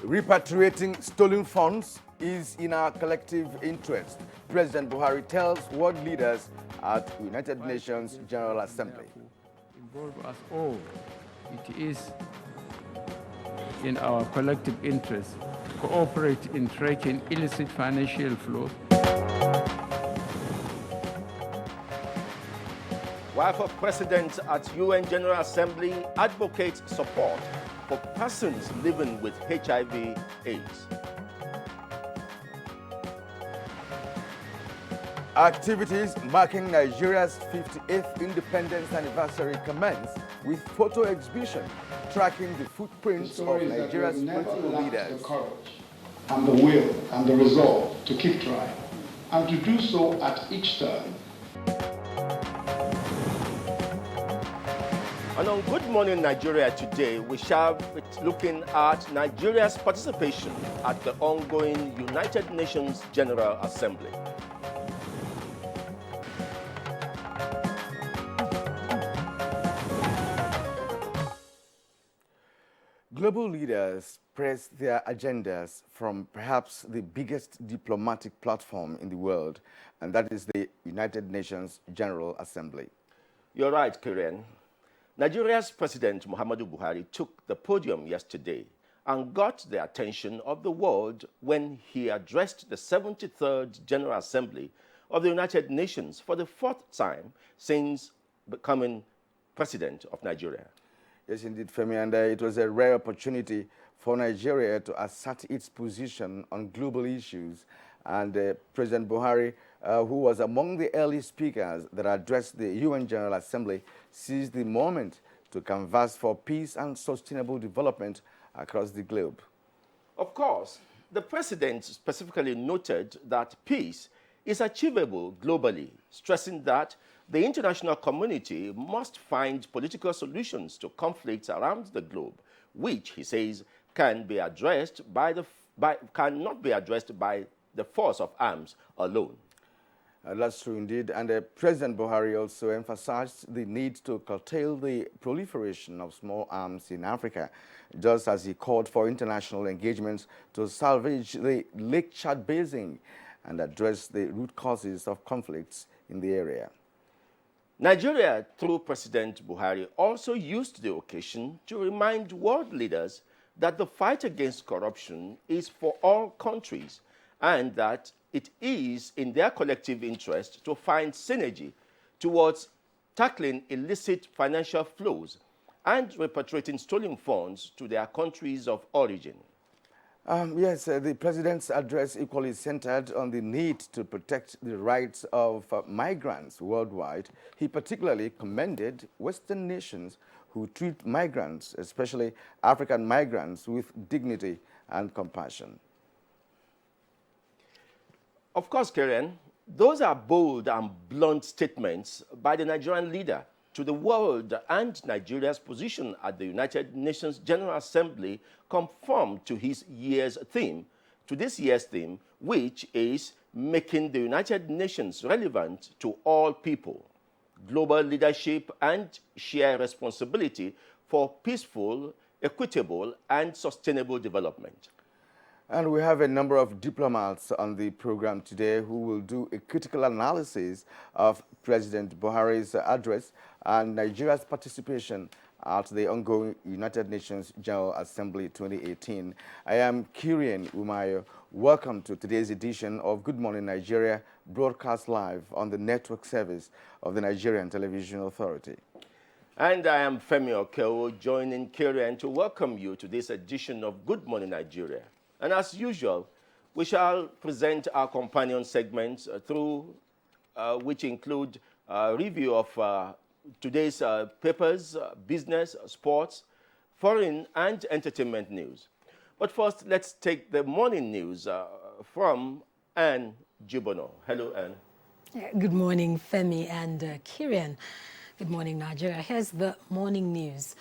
Repatriating stolen funds is in our collective interest, President Buhari tells world leaders at United Nations General Assembly. Involve us all. It is in our collective interest to cooperate in tracking illicit financial flows. Wife of President at UN General Assembly advocates support for persons living with HIV/AIDS. Activities marking Nigeria's 58th independence anniversary commence with photo exhibition tracking the footprints of Nigeria's political leaders. The courage and the will and the resolve to keep trying and to do so at each turn. And on Good Morning Nigeria today, we shall be looking at Nigeria's participation at the ongoing United Nations General Assembly. Global leaders press their agendas from perhaps the biggest diplomatic platform in the world, and that is the United Nations General Assembly. You're right, Karen. Nigeria's President Muhammadu Buhari took the podium yesterday and got the attention of the world when he addressed the 73rd General Assembly of the United Nations for the fourth time since becoming President of Nigeria. Yes, indeed, Femi, and it was a rare opportunity for Nigeria to assert its position on global issues. And President Buhari, who was among the early speakers that addressed the UN General Assembly, seized the moment to canvass for peace and sustainable development across the globe. Of course, the president specifically noted that peace is achievable globally, stressing that the international community must find political solutions to conflicts around the globe, which, he says, cannot be addressed by the force of arms alone. That's true indeed. And President Buhari also emphasized the need to curtail the proliferation of small arms in Africa, just as he called for international engagements to salvage the Lake Chad Basin and address the root causes of conflicts in the area. Nigeria, through President Buhari, also used the occasion to remind world leaders that the fight against corruption is for all countries and that it is in their collective interest to find synergy towards tackling illicit financial flows and repatriating stolen funds to their countries of origin. Yes, the president's address equally centered on the need to protect the rights of migrants worldwide. He particularly commended Western nations who treat migrants, especially African migrants, with dignity and compassion. Of course, Karen, those are bold and blunt statements by the Nigerian leader to the world, and Nigeria's position at the United Nations General Assembly conform to this year's theme, which is making the United Nations relevant to all people, global leadership and shared responsibility for peaceful, equitable, and sustainable development. And we have a number of diplomats on the program today who will do a critical analysis of President Buhari's address and Nigeria's participation at the ongoing United Nations General Assembly 2018. I am Kirian Umayo. Welcome to today's edition of Good Morning Nigeria, broadcast live on the network service of the Nigerian Television Authority. And I am Femi Okeo, joining Kirian to welcome you to this edition of Good Morning Nigeria. And as usual, we shall present our companion segments which include a review of today's papers, business, sports, foreign and entertainment news. But first, let's take the morning news from Anne Jibono. Hello, Anne. Good morning, Femi and Kirian. Good morning, Nigeria. Here's the morning news.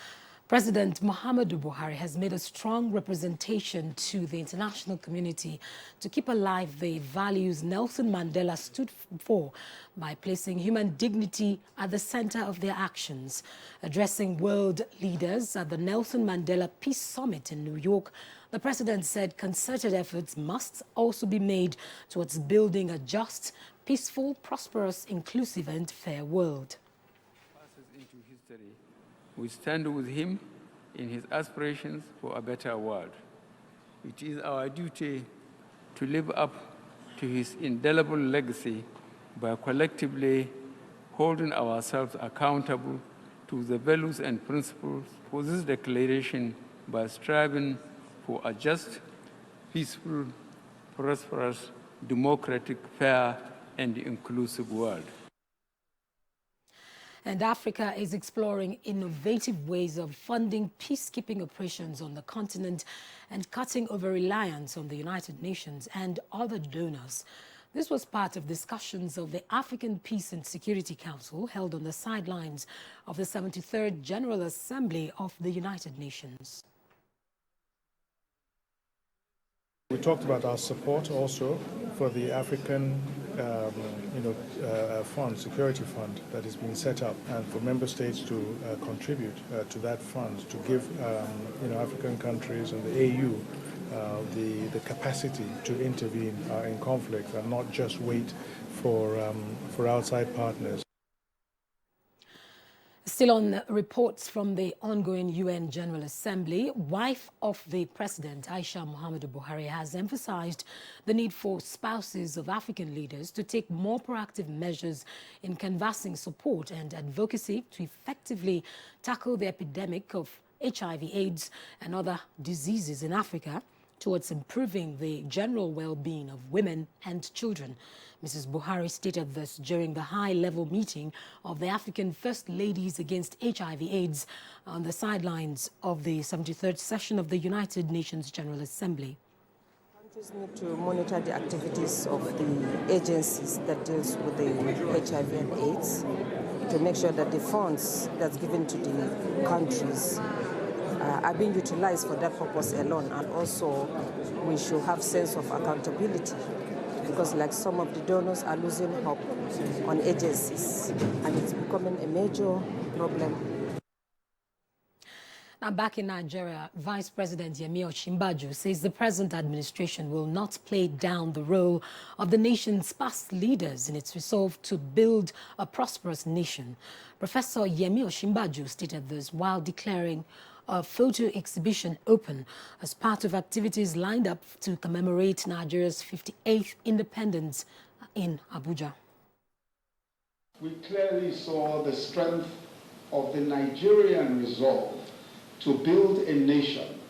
President Muhammadu Buhari has made a strong representation to the international community to keep alive the values Nelson Mandela stood for by placing human dignity at the center of their actions. Addressing world leaders at the Nelson Mandela Peace Summit in New York, The president said concerted efforts must also be made towards building a just, peaceful, prosperous, inclusive and fair world. Passes into history. We stand with him in his aspirations for a better world. It is our duty to live up to his indelible legacy by collectively holding ourselves accountable to the values and principles for this declaration by striving for a just, peaceful, prosperous, democratic, fair, and inclusive world. And Africa is exploring innovative ways of funding peacekeeping operations on the continent and cutting over-reliance on the United Nations and other donors. This was part of discussions of the African Peace and Security Council held on the sidelines of the 73rd General Assembly of the United Nations. We talked about our support also for the African fund, security fund that is being set up, and for member states to contribute to that fund to give African countries and the AU the capacity to intervene in conflict and not just wait for outside partners. Still on reports from the ongoing UN General Assembly, wife of the President, Aisha Muhammadu Buhari, has emphasized the need for spouses of African leaders to take more proactive measures in canvassing support and advocacy to effectively tackle the epidemic of HIV/AIDS and other diseases in Africa towards improving the general well-being of women and children. Mrs. Buhari stated this during the high-level meeting of the African First Ladies Against HIV/AIDS on the sidelines of the 73rd session of the United Nations General Assembly. Countries need to monitor the activities of the agencies that deals with the HIV and AIDS to make sure that the funds that's given to the countries are being utilized for that purpose alone, and also we should have sense of accountability, because like some of the donors are losing hope on agencies and it's becoming a major problem. Now back in Nigeria, Vice President Yemi Osinbajo says the present administration will not play down the role of the nation's past leaders in its resolve to build a prosperous nation. Professor Yemi Osinbajo stated this while declaring a photo exhibition open as part of activities lined up to commemorate Nigeria's 58th independence in Abuja. We clearly saw the strength of the Nigerian resolve to build a nation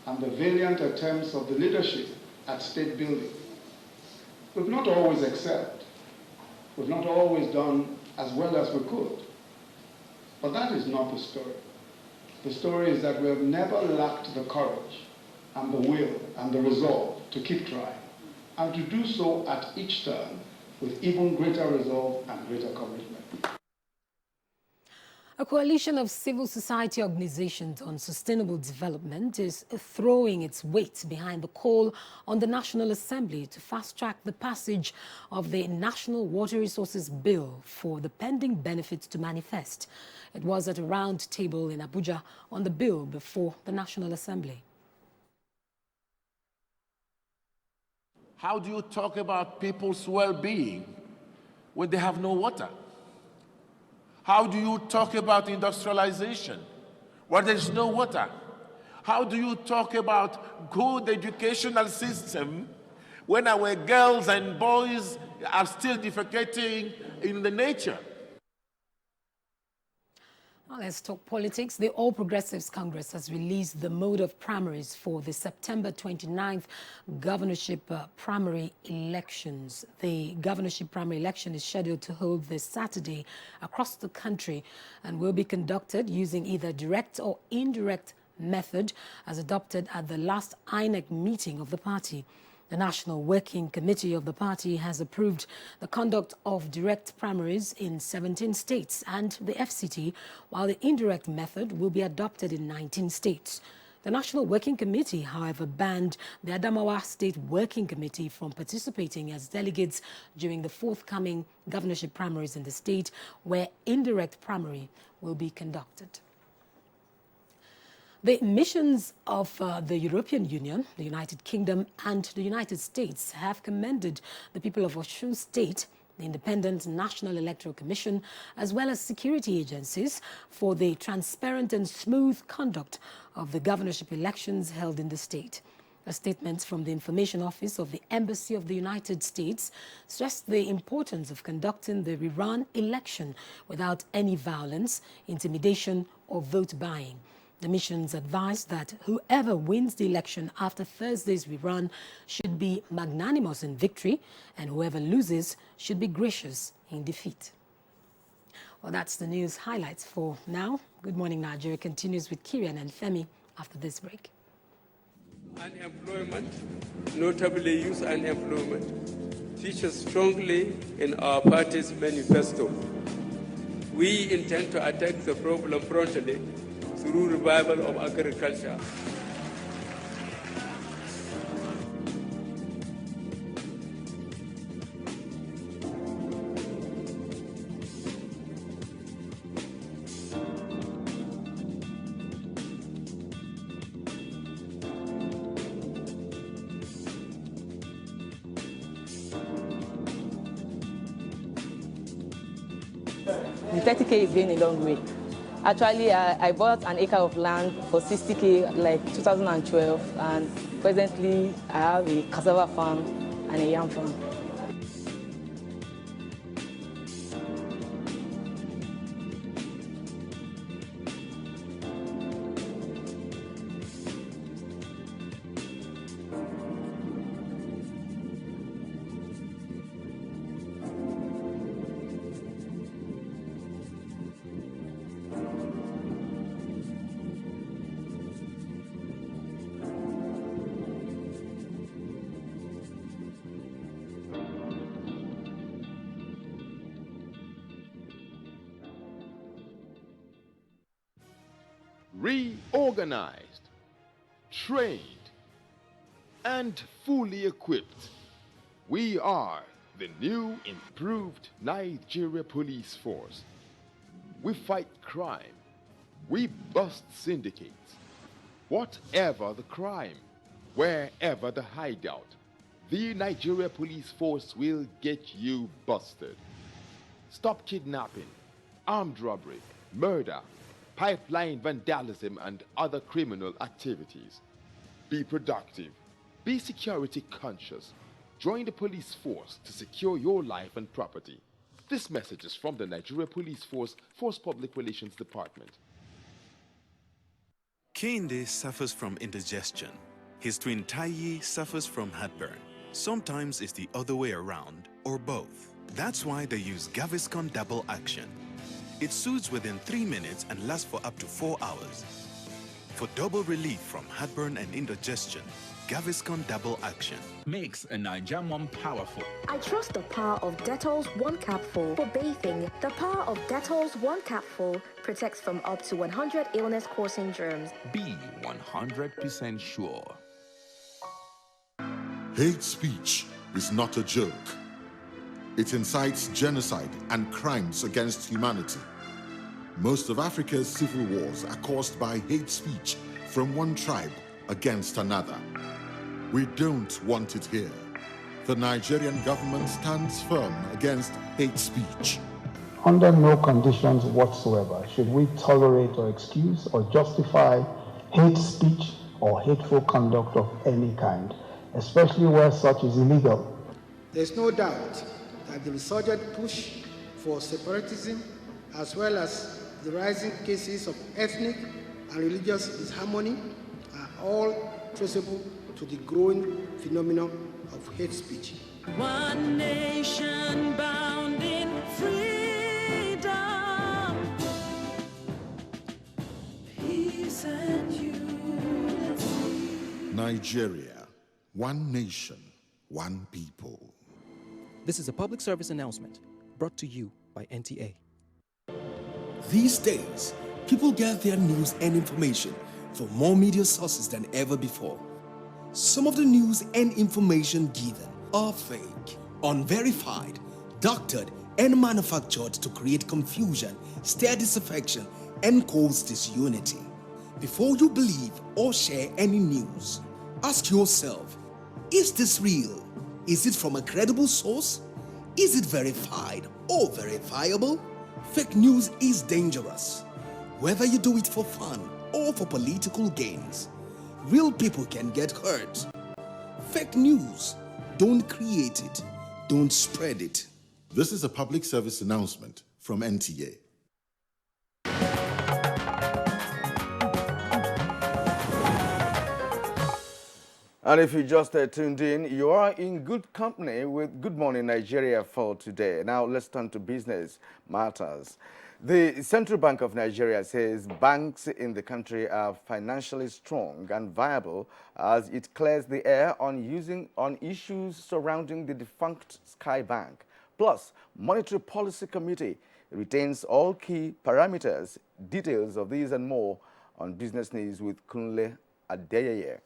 and the valiant attempts of the leadership at state building. We've not always excelled. We've not always done as well as we could. But that is not the story. The story is that we have never lacked the courage and the will and the resolve to keep trying, and to do so at each turn with even greater resolve and greater commitment. A coalition of civil society organizations on sustainable development is throwing its weight behind the call on the National Assembly to fast-track the passage of the National Water Resources Bill for the pending benefits to manifest. It was at a round table in Abuja on the bill before the National Assembly. How do you talk about people's well-being when they have no water? How do you talk about industrialization where there's no water? How do you talk about good educational system when our girls and boys are still defecating in the nature? Now let's talk politics. The All Progressives Congress has released the mode of primaries for the September 29th governorship primary elections. The governorship primary election is scheduled to hold this Saturday across the country and will be conducted using either direct or indirect method as adopted at the last INEC meeting of the party. The National Working Committee of the party has approved the conduct of direct primaries in 17 states and the FCT, while the indirect method will be adopted in 19 states. The National Working Committee, however, banned the Adamawa State Working Committee from participating as delegates during the forthcoming governorship primaries in the state, where indirect primary will be conducted. The missions of the European Union, the United Kingdom and the United States have commended the people of Osun State, the Independent National Electoral Commission, as well as security agencies for the transparent and smooth conduct of the governorship elections held in the state. A statement from the Information Office of the Embassy of the United States stressed the importance of conducting the rerun election without any violence, intimidation or vote buying. The missions advised that whoever wins the election after Thursday's rerun should be magnanimous in victory, and whoever loses should be gracious in defeat. Well, that's the news highlights for now. Good Morning Nigeria continues with Kirian and Femi after this break. Unemployment, notably youth unemployment, features strongly in our party's manifesto. We intend to attack the problem promptly through revival of agriculture. The 30K is going a long way. Actually, I bought an acre of land for 60K like 2012, and presently I have a cassava farm and a yam farm. Reorganized, trained, and fully equipped, we are the new improved Nigeria Police Force. We fight crime, we bust syndicates. Whatever the crime, wherever the hideout, the Nigeria Police Force will get you busted. Stop kidnapping, armed robbery, murder, pipeline vandalism, and other criminal activities. Be productive. Be security conscious. Join the police force to secure your life and property. This message is from the Nigeria Police Force Public Relations Department. Kehinde suffers from indigestion. His twin Taiye suffers from heartburn. Sometimes it's the other way around, or both. That's why they use Gaviscon Double Action. It soothes within 3 minutes and lasts for up to 4 hours. For double relief from heartburn and indigestion, Gaviscon Double Action makes a Nigerian mom powerful. I trust the power of Dettol's 1 capful for bathing. The power of Dettol's 1 capful protects from up to 100 illness-causing germs. Be 100% sure. Hate speech is not a joke. It incites genocide and crimes against humanity. Most of Africa's civil wars are caused by hate speech from one tribe against another. We don't want it here. The Nigerian government stands firm against hate speech. Under no conditions whatsoever should we tolerate or excuse or justify hate speech or hateful conduct of any kind, especially where such is illegal. There's no doubt that the resurgent push for separatism, as well as the rising cases of ethnic and religious disharmony, are all traceable to the growing phenomenon of hate speech. One nation bound in freedom, peace and unity. Nigeria, one nation, one people. This is a public service announcement brought to you by NTA. These days, people get their news and information from more media sources than ever before. Some of the news and information given are fake, unverified, doctored, and manufactured to create confusion, stir disaffection, and cause disunity. Before you believe or share any news, ask yourself, is this real? Is it from a credible source? Is it verified or verifiable? Fake news is dangerous. Whether you do it for fun or for political gains, real people can get hurt. Fake news, don't create it, don't spread it. This is a public service announcement from NTA. And if you just tuned in, you are in good company with Good Morning Nigeria for today. Now let's turn to business matters. The Central Bank of Nigeria says banks in the country are financially strong and viable as it clears the air on issues surrounding the defunct Sky Bank. Plus, Monetary Policy Committee retains all key parameters. Details of these and more on Business News with Kunle Adeyeye.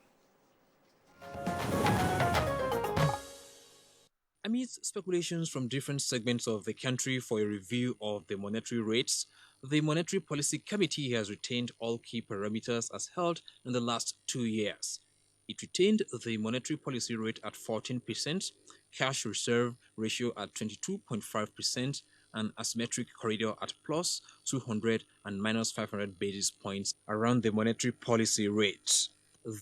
Amidst speculations from different segments of the country for a review of the monetary rates, the Monetary Policy Committee has retained all key parameters as held in the last 2 years. It retained the monetary policy rate at 14%, cash reserve ratio at 22.5%, and asymmetric corridor at plus 200 and minus 500 basis points around the monetary policy rate.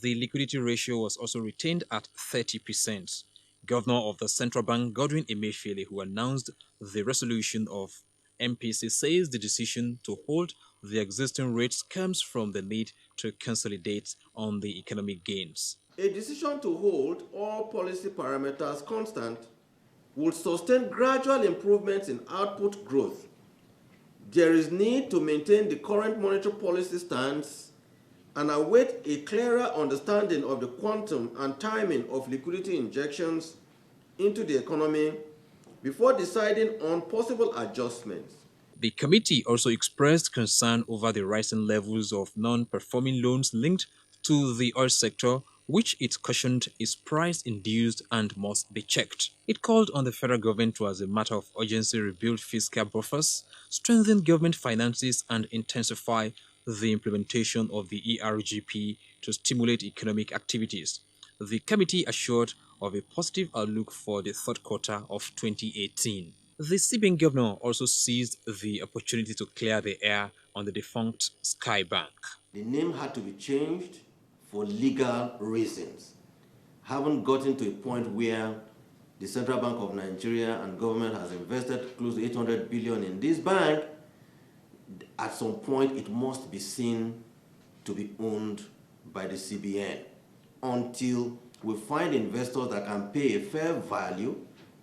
The liquidity ratio was also retained at 30%. Governor of the Central Bank, Godwin Emefiele, who announced the resolution of MPC, says the decision to hold the existing rates comes from the need to consolidate on the economic gains. A decision to hold all policy parameters constant would sustain gradual improvements in output growth. There is need to maintain the current monetary policy stance and await a clearer understanding of the quantum and timing of liquidity injections into the economy before deciding on possible adjustments. The committee also expressed concern over the rising levels of non-performing loans linked to the oil sector, which it cautioned is price-induced and must be checked. It called on the federal government to, as a matter of urgency, rebuild fiscal buffers, strengthen government finances, and intensify the implementation of the ERGP to stimulate economic activities. The committee assured of a positive outlook for the third quarter of 2018. The CBN governor also seized the opportunity to clear the air on the defunct Sky Bank. The name had to be changed for legal reasons. Haven't gotten to a point where the Central Bank of Nigeria and government has invested close to 800 billion in this bank. At some point, it must be seen to be owned by the CBN until we find investors that can pay a fair value,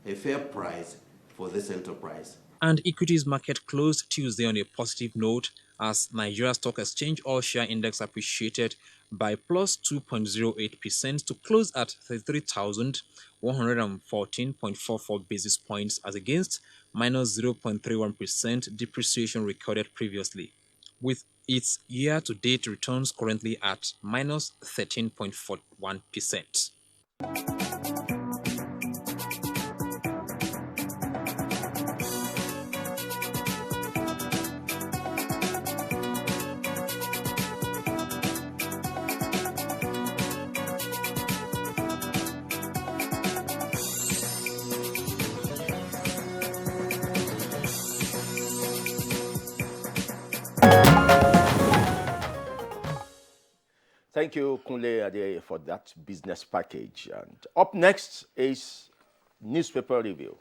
a fair price for this enterprise. And equities market closed Tuesday on a positive note as Nigeria Stock Exchange All Share Index appreciated by plus 2.08% to close at 33,114.44 basis points as against minus 0.31% depreciation recorded previously, with its year-to-date returns currently at minus 13.41%. Thank you, Kunle Adeyeye, for that business package. And up next is newspaper review.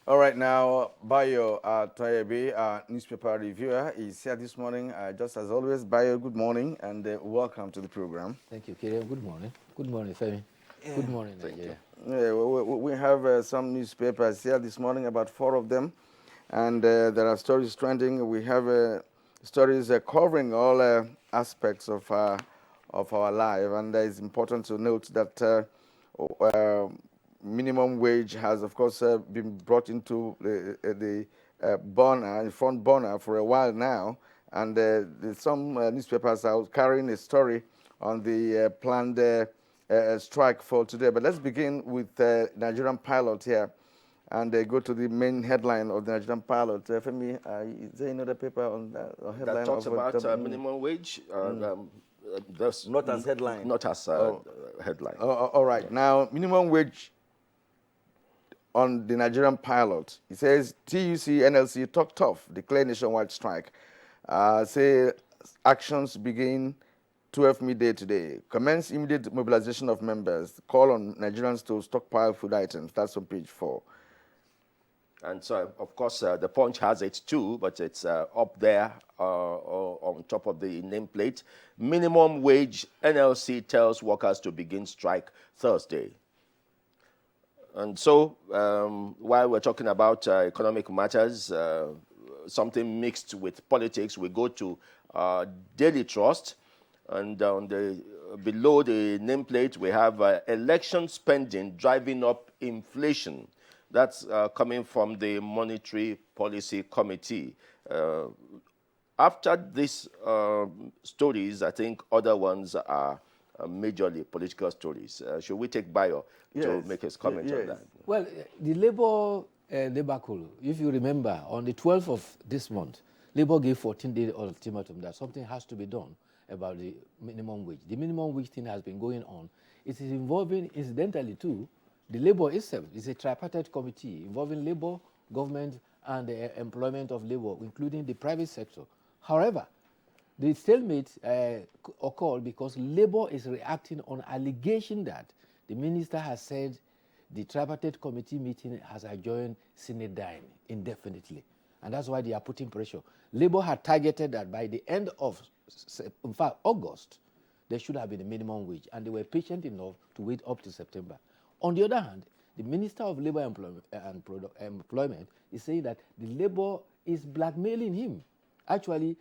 All right, now, Bayo Toyebi, newspaper reviewer, is here this morning. Just as always, Bayo, good morning and welcome to the program. Thank you, Kiriam. Good morning. Good morning, Femi. Yeah. Good morning, Nigeria. Yeah, we have some newspapers here this morning, about 4 of them, and there are stories trending. We have stories covering all aspects of our life, and it's important to note that minimum wage has, of course, been brought into the front burner for a while now, and some newspapers are carrying a story on the planned strike for today. But let's begin with Nigerian pilot here, and go to the main headline of the Nigerian pilot. Femi, is there another paper on that headline that talks about minimum wage? Not as headline. Not as headline. All right. Yeah. Now, minimum wage on the Nigerian pilot. It says TUC, NLC talk tough, declare nationwide strike. Say actions begin 12 midday today. Commence immediate mobilization of members. Call on Nigerians to stockpile food items. That's on page 4. And so, of course, the Punch has it too, but it's up there on top of the nameplate. Minimum wage, NLC tells workers to begin strike Thursday. And so, while we're talking about economic matters, something mixed with politics, we go to Daily Trust. And on below the nameplate, we have election spending driving up inflation. That's coming from the Monetary Policy Committee. After these stories, I think other ones are majorly political stories. Should we take Bayo to make his comment on that? Well, the Labour debacle, if you remember, on the 12th of this month, Labour gave 14-day ultimatum that something has to be done about the minimum wage. The minimum wage thing has been going on. It is involving, incidentally too, the Labour itself. Is a tripartite committee involving Labour, government, and the employment of Labour, including the private sector. However, the stalemate occurred because Labour is reacting on allegation that the minister has said the tripartite committee meeting has adjourned sine die indefinitely. And that's why they are putting pressure. Labour had targeted that by the end of, in fact, August, there should have been a minimum wage, and they were patient enough to wait up to September. On the other hand, the Minister of Labour and Employment is saying that the Labour is blackmailing him. Actually,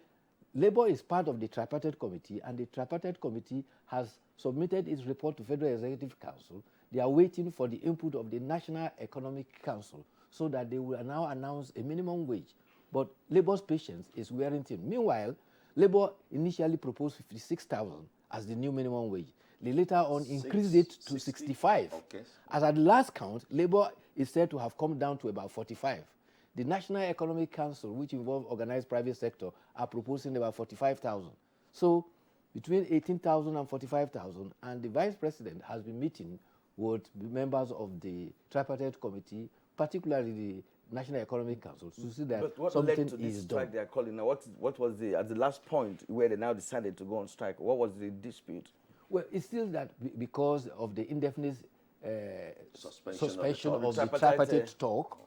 Labour is part of the tripartite committee, and the tripartite committee has submitted its report to Federal Executive Council. They are waiting for the input of the National Economic Council so that they will now announce a minimum wage. But Labour's patience is wearing thin. Meanwhile, Labour initially proposed 56,000 as the new minimum wage. They later on increased it to 65. Okay. As at the last count, Labour is said to have come down to about 45. The National Economic Council, which involves organized private sector, are proposing about 45,000. So between 18,000 and 45,000, and the Vice President has been meeting with members of the tripartite committee, particularly the National Economic Council, to see that but what something led to this is strike done. they are calling now? What was at the last point where they now decided to go on strike? What was the dispute? Well, it's still that because of the indefinite suspension of the tripartite talk,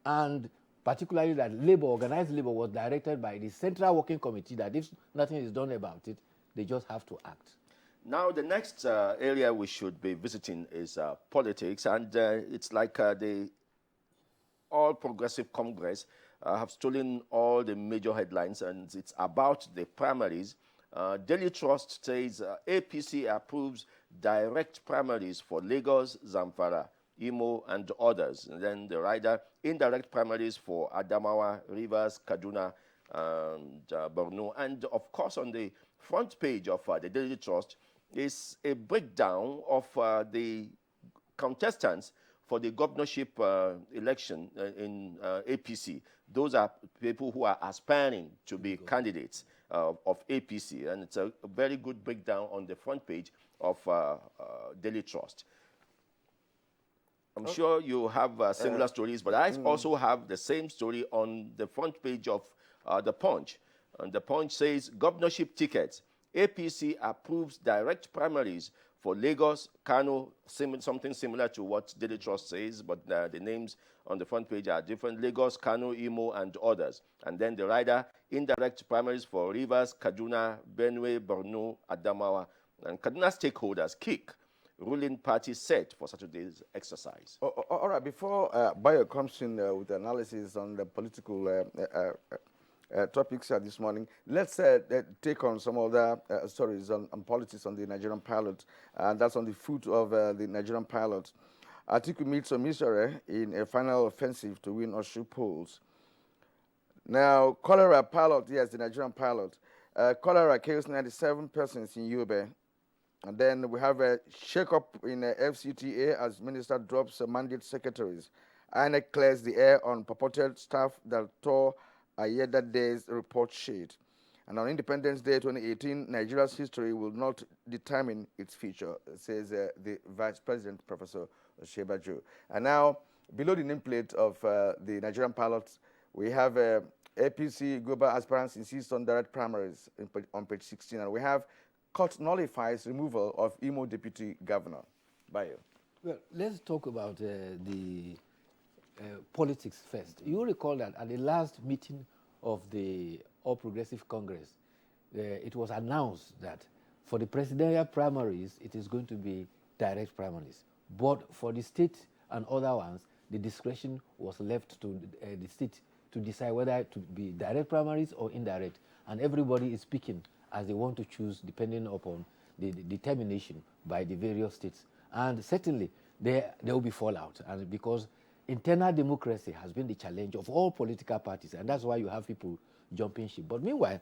and particularly that Labour, organized Labour, was directed by the Central Working Committee that if nothing is done about it, they just have to act. Now, the next area we should be visiting is politics, and it's like the All Progressive Congress have stolen all the major headlines, and it's about the primaries. Daily Trust says APC approves direct primaries for Lagos, Zamfara, Imo, and others. And then the rider, indirect primaries for Adamawa, Rivers, Kaduna, and Borno. And of course, on the front page of the Daily Trust is a breakdown of the contestants for the governorship election in APC. Those are people who are aspiring to be candidates of APC, and it's a very good breakdown on the front page of Daily Trust. I'm sure you have similar stories, but I also have the same story on the front page of The Punch. And The Punch says, governorship tickets, APC approves direct primaries for Lagos, Kano, something similar to what Daily Trust says, but the names on the front page are different. Lagos, Kano, Imo, and others. And then the rider, indirect primaries for Rivers, Kaduna, Benue, Borno, Adamawa, and Kaduna stakeholders, KIK, ruling party set for Saturday's exercise. All right, before Bayo comes in with analysis on the political topics this morning, let's take on some other stories on politics on the Nigerian pilot, and that's on the foot of the Nigerian pilot. Atiku meets Omisore in a final offensive to win Oshu polls. Now, cholera pilot, yes, the Nigerian pilot. Cholera kills 97 persons in Yobe. And then we have a shake-up in FCTA as minister drops mandate secretaries. INEC clears the air on purported staff that tore Ayeda Day's report sheet. And on Independence Day 2018, Nigeria's history will not determine its future, says the Vice President, Professor Shebajo. And now, below the nameplate of the Nigerian pilots, we have APC global aspirants insist on direct primaries on page 16. And we have court nullifies removal of Imo deputy governor. Bayo. Well, let's talk about the politics first. You recall that at the last meeting of the All Progressive Congress, it was announced that for the presidential primaries, it is going to be direct primaries. But for the state and other ones, the discretion was left to the state to decide whether to be direct primaries or indirect. And everybody is picking as they want to choose, depending upon the determination by the various states. And certainly, there will be fallout, and because internal democracy has been the challenge of all political parties, and that's why you have people jumping ship. But meanwhile,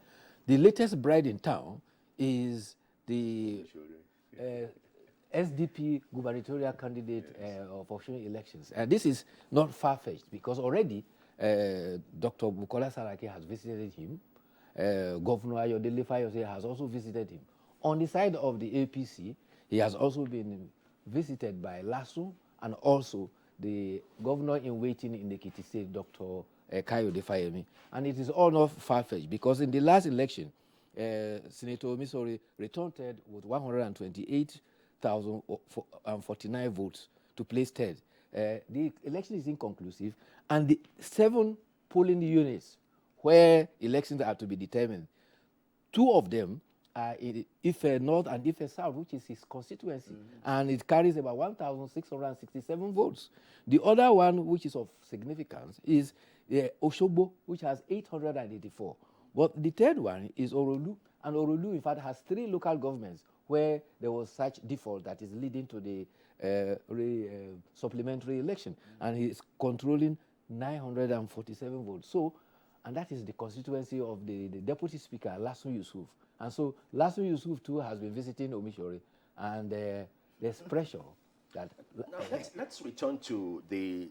the latest bride in town is the SDP gubernatorial candidate of Osun elections. And this is not far-fetched, because already Dr. Bukola Saraki has visited him. Governor Ayodele Fayose has also visited him. On the side of the APC, he has also been visited by Lasso and also the governor-in-waiting in the Ekiti State, Dr. Kayode Fayemi. And it is all not far-fetched, because in the last election, Senator Omisore returned third with 128,049 votes to place third. The election is inconclusive, and the 7 polling units where elections are to be determined, 2 of them are in Ife North and Ife South, which is his constituency, and it carries about 1,667 votes. The other one, which is of significance, is Oshogbo, which has 884. But the third one is Orolu, and Orolu, in fact, has 3 local governments where there was such default that is leading to the supplementary election, and he is controlling 947 votes. So, and that is the constituency of the Deputy Speaker, Lasso Yusuf. And so Lasso Yusuf too has been visiting Omishore, and there's pressure that... Now, let's return to the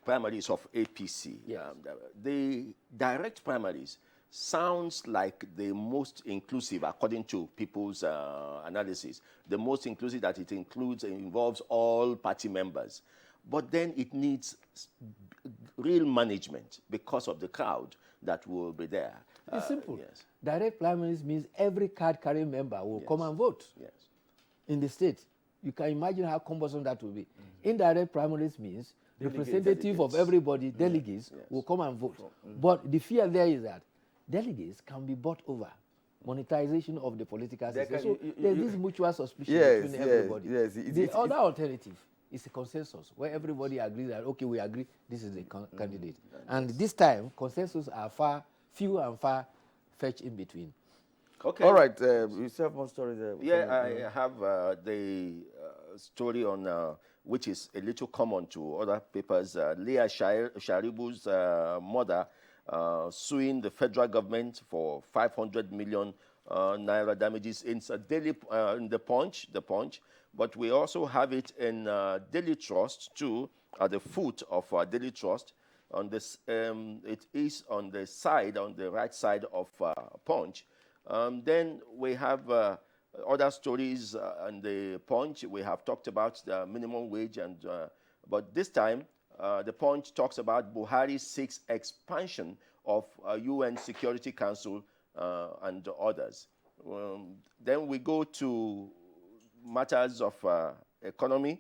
primaries of APC. Yes. The direct primaries sounds like the most inclusive, according to people's analysis, the most inclusive that it involves all party members. But then it needs real management because of the crowd that will be there. It's simple. Yes. Direct primaries means every card-carrying member will come and vote in the state. You can imagine how cumbersome that will be. Indirect primaries means representative of everybody, delegates, will come and vote. But the fear there is that delegates can be bought over. Monetization of the political system. So there's this mutual suspicion between everybody. The other alternative is a consensus where everybody agrees that, okay, we agree this is the candidate. And this time, consensus are few and far fetched in between. Okay. All right. You still have more stories there? Yeah, I have the story on which is a little common to other papers. Leah Sharibu's mother suing the federal government for 500 million naira damages in the Punch. But we also have it in Daily Trust too, at the foot of Daily Trust. On this, it is on the right side of Punch. Then we have other stories on the Punch. We have talked about the minimum wage, but this time the Punch talks about Buhari seeks expansion of UN Security Council and others. Then we go to matters of economy.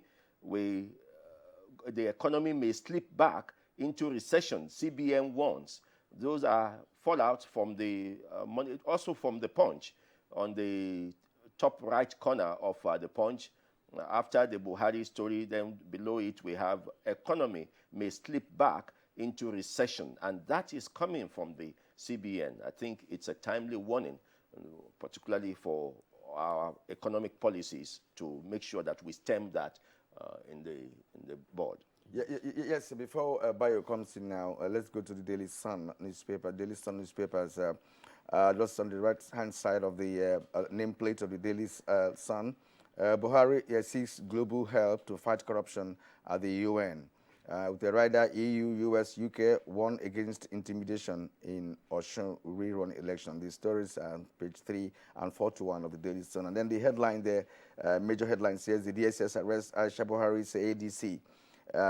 The economy may slip back into recession, CBN warns. Those are fallout from the money, also from the Punch, on the top right corner of the Punch. After the Buhari story, then below it we have economy may slip back into recession, and that is coming from the CBN. I think it's a timely warning, particularly for our economic policies, to make sure that we stem that in the board. Yes, before Bayo comes in now, let's go to the Daily Sun newspaper. Daily Sun newspaper is just on the right-hand side of the nameplate of the Daily Sun. Buhari seeks global help to fight corruption at the UN. With the rider EU, US, UK won against intimidation in Osun rerun election. The stories are on page 3 and 421 of the Daily Sun. And then the headline there, major headline says the DSS arrests Aisha Buhari's ADC.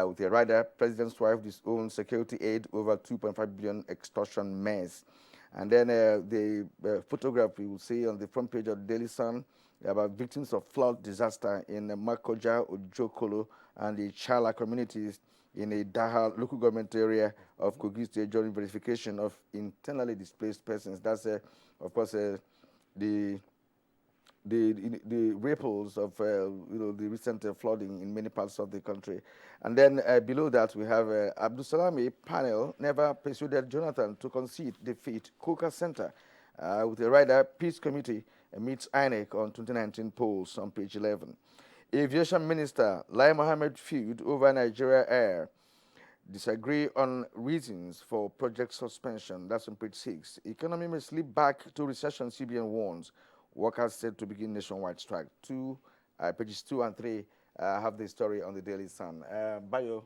With the rider, president's wife disowns security aid over 2.5 billion extortion mess. And then the photograph you will see on the front page of the Daily Sun about victims of flood disaster in Makoja, Ojokolo, and the Chala communities in a Daha local government area of Kogi State during verification of internally displaced persons. That's, of course, the ripples of the recent flooding in many parts of the country. And then below that we have Abdul Salami panel never persuaded Jonathan to concede defeat Coca Center with the rider Peace Committee meets INEC on 2019 polls on page 11. Aviation Minister Lai Mohammed feud over Nigeria Air. Disagree on reasons for project suspension. That's on page 6. Economy may slip back to recession, CBN warns. Workers said to begin nationwide strike. Pages 2 and 3 have the story on the Daily Sun. Bayo.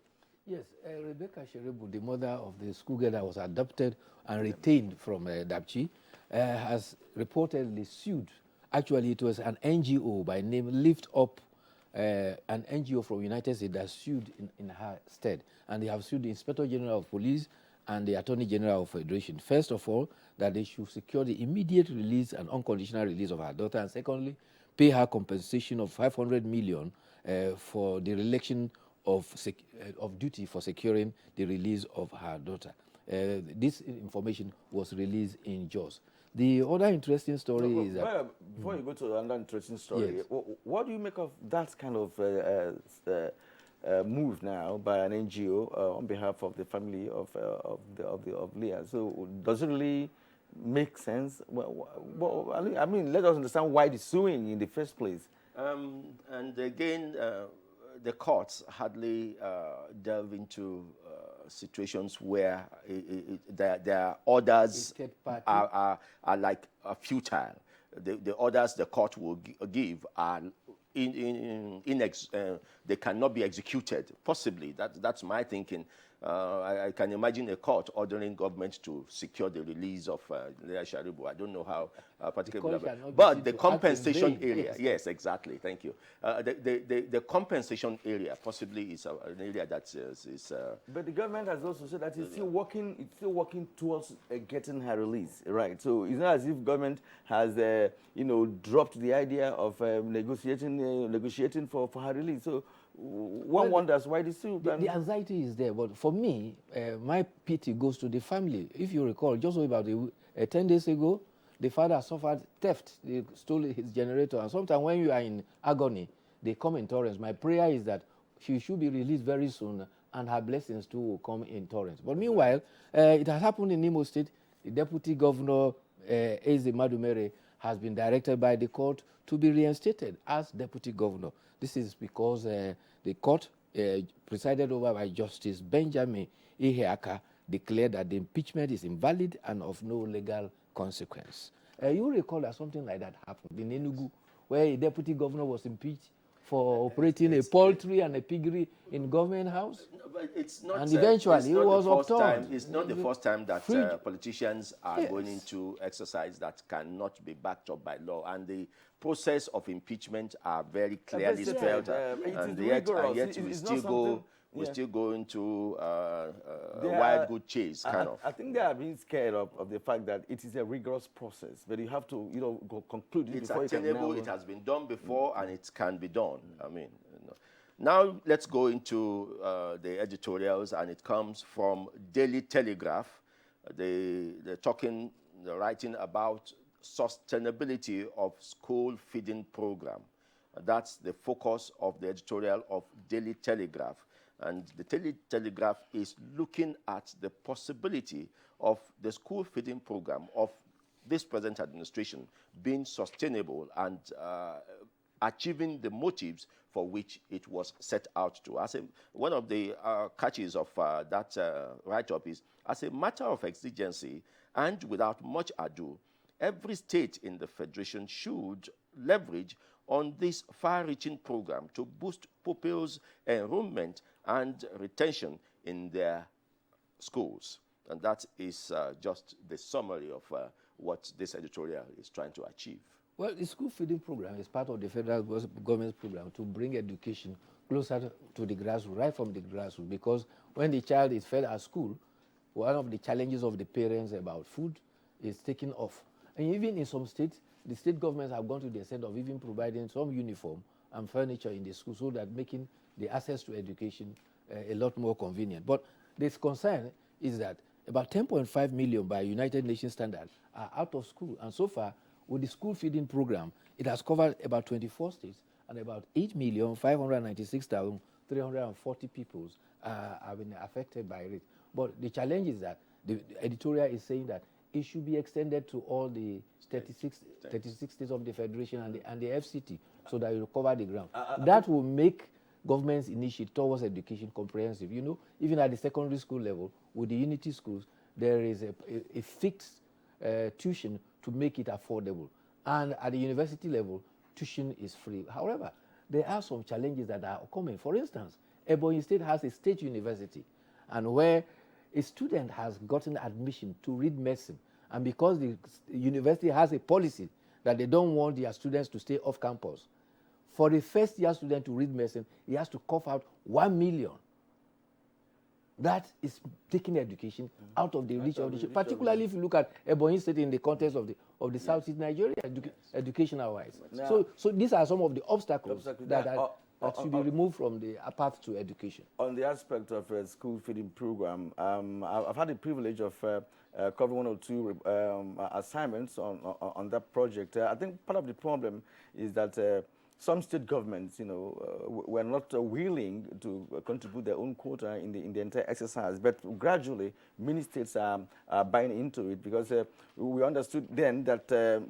Yes, Rebecca Sherebu, the mother of the schoolgirl that was adopted and retained from Dapchi, has reportedly sued. Actually, it was an NGO by name Lift Up, an NGO from United States that sued in her stead. And they have sued the Inspector General of Police and the Attorney General of Federation. First of all, that they should secure the immediate release and unconditional release of her daughter. And secondly, pay her compensation of 500 million for the reelection of duty for securing the release of her daughter. This information was released in Jos. The other interesting story is that... Before you go to another interesting story, yes. What do you make of that kind of move now by an NGO on behalf of the family of Leah? So does it really make sense? I mean, let us understand why the suing in the first place. And again, the courts hardly delve into situations where their orders are like futile. The orders the court will give are they cannot be executed. Possibly, that's my thinking. I can imagine a court ordering government to secure the release of Leah Sharibu. I don't know how particularly, but the compensation area, yes, exactly. Thank you. The compensation area possibly is an area that is. But the government has also said that it's still working towards getting her release, right? So it's not as if government has, dropped the idea of negotiating for her release. So one wonders why the suit. The anxiety is there, but for me, my pity goes to the family. If you recall, just about 10 days ago, the father suffered theft. They stole his generator, and sometimes when you are in agony, they come in torrents. My prayer is that she should be released very soon, and her blessings too will come in torrents. But meanwhile, it has happened in Imo State. The deputy governor, Eze Madumere, has been directed by the court to be reinstated as deputy governor. This is because the court, presided over by Justice Benjamin Iheaka, declared that the impeachment is invalid and of no legal consequence. You recall that something like that happened in Enugu, where a deputy governor was impeached for operating a poultry and a piggery in government house? No, but it's not, and eventually it was overturned. It's not the first time that politicians are going into exercise that cannot be backed up by law, and the process of impeachment are very clearly spelled out, and yet we still go into wild goat chase, kind of. I think they are being scared of the fact that it is a rigorous process, but you have to, go conclude it before attainable. It has been done before, and it can be done. I mean, now let's go into the editorials, and it comes from Daily Telegraph. They're writing about sustainability of school feeding program. That's the focus of the editorial of Daily Telegraph. And the Daily Telegraph is looking at the possibility of the school feeding program of this present administration being sustainable and achieving the motives for which it was set out to. One of the catches of that write-up is, as a matter of exigency and without much ado, every state in the Federation should leverage on this far-reaching program to boost pupils' enrollment and retention in their schools. And that is just the summary of what this editorial is trying to achieve. Well, the school feeding program is part of the federal government's program to bring education closer to the grassroots, right from the grassroots, because when the child is fed at school, one of the challenges of the parents about food is taken off. And even in some states, the state governments have gone to the extent of even providing some uniform and furniture in the school so that making the access to education a lot more convenient. But this concern is that about 10.5 million by United Nations standards are out of school. And so far, with the school feeding program, it has covered about 24 states and about 8,596,340 people have been affected by it. But the challenge is that the editorial is saying that it should be extended to all the 36 states of the Federation and the FCT so that it will cover the ground. That will make government's initiative towards education comprehensive. You know, even at the secondary school level, with the unity schools, there is a fixed tuition to make it affordable. And at the university level, tuition is free. However, there are some challenges that are coming. For instance, Ebonyi State has a state university, and where a student has gotten admission to read medicine, and because the university has a policy that they don't want their students to stay off campus, for the first year student to read medicine, he has to cough out 1 million. That is taking education out of the reach of the children, particularly if you look at Ebonyi State in the context of the Southeast Nigeria, educational-wise. So these are some of the obstacles that should be removed from the path to education. On the aspect of a school feeding program, I've had the privilege of covering 1 or 2 assignments on that project. I think part of the problem is that some state governments, you know, were not willing to contribute their own quota in the entire exercise. But gradually, many states are buying into it because we understood then that the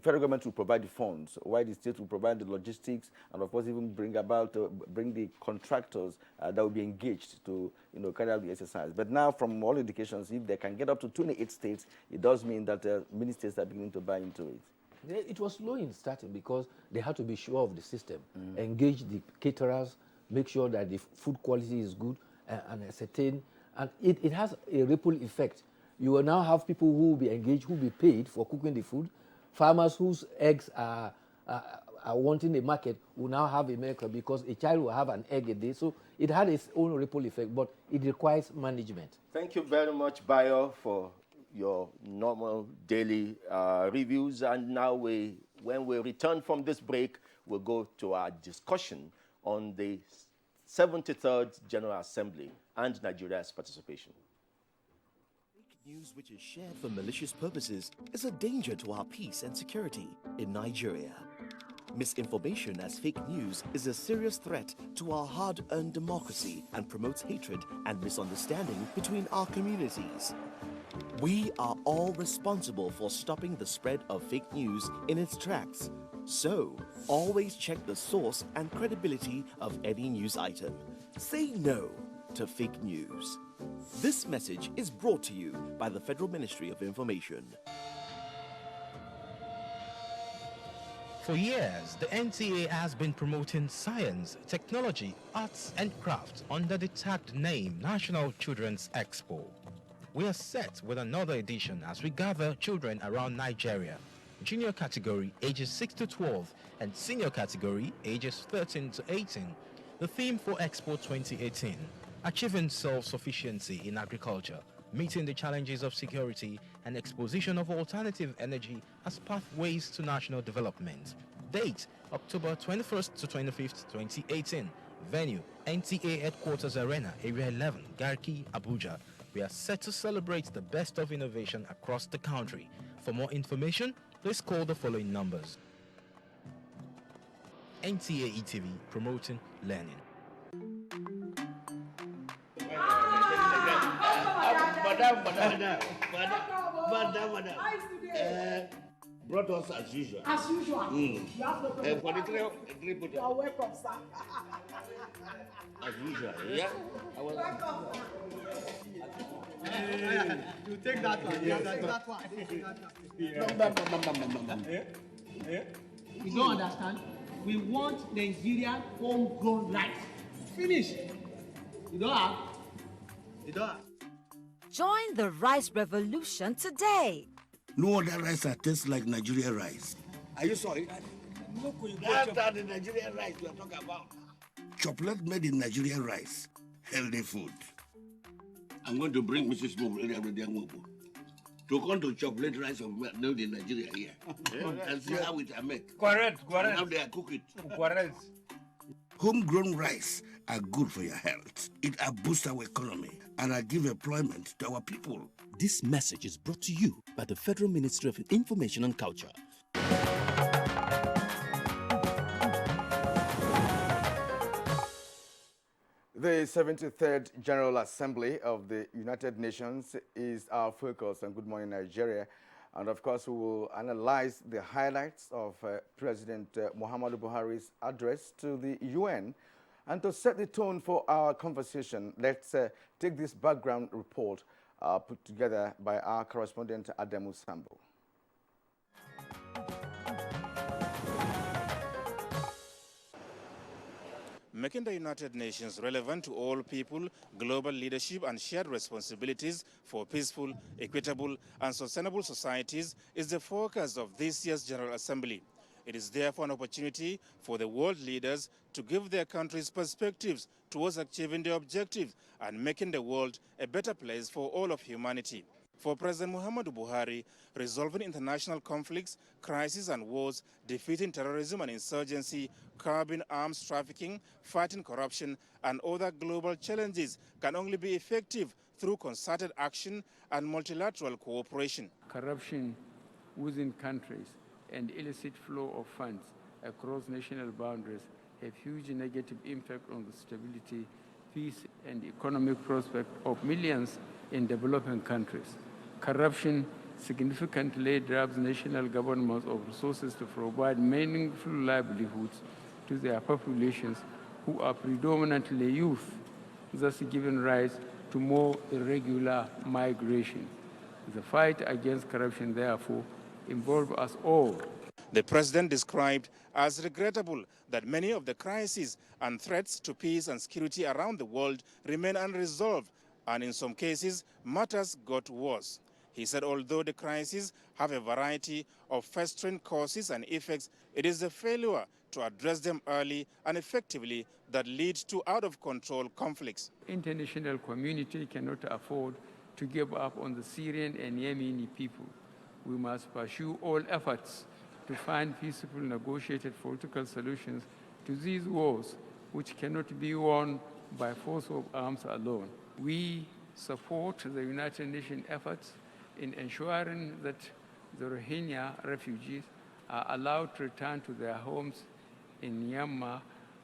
federal government will provide the funds, while the states will provide the logistics, and of course even bring the contractors that will be engaged to, you know, carry out the exercise. But now, from all indications, if they can get up to 28 states, it does mean that many states are beginning to buy into it. It was slow in starting because they had to be sure of the system, engage the caterers, make sure that the food quality is good and ascertain. And it has a ripple effect. You will now have people who will be engaged, who will be paid for cooking the food. Farmers whose eggs are wanting a market will now have a market because a child will have an egg a day. So it had its own ripple effect, but it requires management. Thank you very much, Bayo, for your normal daily reviews. And now when we return from this break, we'll go to our discussion on the 73rd General Assembly and Nigeria's participation. Fake news which is shared for malicious purposes is a danger to our peace and security in Nigeria. Misinformation as fake news is a serious threat to our hard-earned democracy and promotes hatred and misunderstanding between our communities. We are all responsible for stopping the spread of fake news in its tracks. So, always check the source and credibility of any news item. Say no to fake news. This message is brought to you by the Federal Ministry of Information. For years, the NTA has been promoting science, technology, arts and crafts under the tagged name National Children's Expo. We are set with another edition as we gather children around Nigeria, junior category ages 6 to 12 and senior category ages 13 to 18. The theme for Expo 2018, achieving self-sufficiency in agriculture, meeting the challenges of security and exposition of alternative energy as pathways to national development. Date, October 21st to 25th, 2018. Venue, NTA Headquarters Arena, Area 11, Garki, Abuja. We are set to celebrate the best of innovation across the country. For more information, please call the following numbers. NTA ETV, promoting learning. brought us as usual. As usual. Mm. You have no problem. For the three You are welcome, sir. as usual, yeah? Welcome. You take that one. Yes. Take that one. You don't understand? We want Nigerian homegrown rice. Finish. You don't have? You don't have? Join the rice revolution today. No other rice that tastes like Nigerian rice. Are you sorry? That's the Nigerian rice we are talking about. Chocolate made in Nigerian rice. Healthy food. I'm going to bring Mrs. Mobu to come to chocolate rice of made in Nigeria here. And see how it are made. Correct. And how they are cook it. Correct. Homegrown rice are good for your health. It boosts our economy and give employment to our people. This message is brought to you by the Federal Ministry of Information and Culture. The 73rd General Assembly of the United Nations is our focus on Good Morning Nigeria. And of course, we will analyze the highlights of President Muhammadu Buhari's address to the UN. And to set the tone for our conversation, let's take this background report put together by our correspondent Ademu Sambo. Making the United Nations relevant to all people, global leadership and shared responsibilities for peaceful, equitable and sustainable societies is the focus of this year's General Assembly. It is therefore an opportunity for the world leaders to give their countries perspectives towards achieving their objectives and making the world a better place for all of humanity. For President Muhammadu Buhari, resolving international conflicts, crises and wars, defeating terrorism and insurgency, curbing arms trafficking, fighting corruption and other global challenges can only be effective through concerted action and multilateral cooperation. Corruption within countries and illicit flow of funds across national boundaries have huge negative impact on the stability, peace and economic prospect of millions in developing countries. Corruption significantly robs national governments of resources to provide meaningful livelihoods to their populations who are predominantly youth, thus giving rise to more irregular migration. The fight against corruption, therefore, involves us all. The president described as regrettable that many of the crises and threats to peace and security around the world remain unresolved, and in some cases, matters got worse. He said although the crises have a variety of festering causes and effects, it is the failure to address them early and effectively that leads to out-of-control conflicts. International community cannot afford to give up on the Syrian and Yemeni people. We must pursue all efforts to find peaceful, negotiated political solutions to these wars, which cannot be won by force of arms alone. We support the United Nations efforts in ensuring that the Rohingya refugees are allowed to return to their homes in Myanmar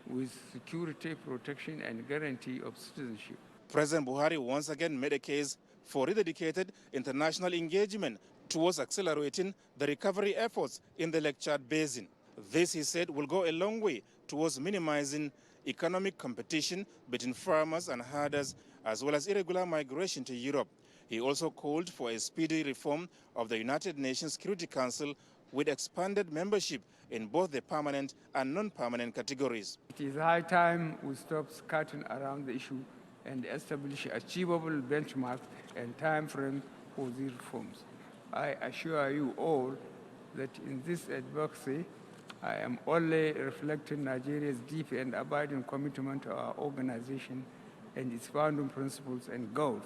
with security, protection, and guarantee of citizenship. President Buhari once again made a case for rededicated international engagement towards accelerating the recovery efforts in the Lake Chad Basin. This, he said, will go a long way towards minimizing economic competition between farmers and herders, as well as irregular migration to Europe. He also called for a speedy reform of the United Nations Security Council with expanded membership in both the permanent and non-permanent categories. It is high time we stop skirting around the issue and establish achievable benchmarks and time frame for these reforms. I assure you all that in this advocacy, I am only reflecting Nigeria's deep and abiding commitment to our organization and its founding principles and goals.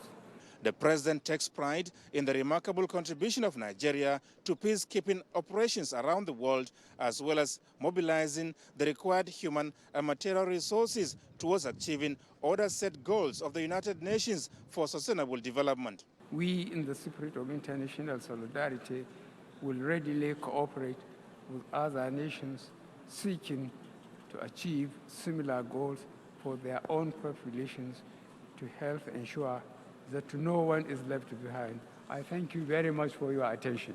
The president takes pride in the remarkable contribution of Nigeria to peacekeeping operations around the world, as well as mobilizing the required human and material resources towards achieving other set goals of the United Nations for sustainable development. We, in the spirit of international solidarity, will readily cooperate with other nations seeking to achieve similar goals for their own populations to help ensure that no one is left behind. I thank you very much for your attention.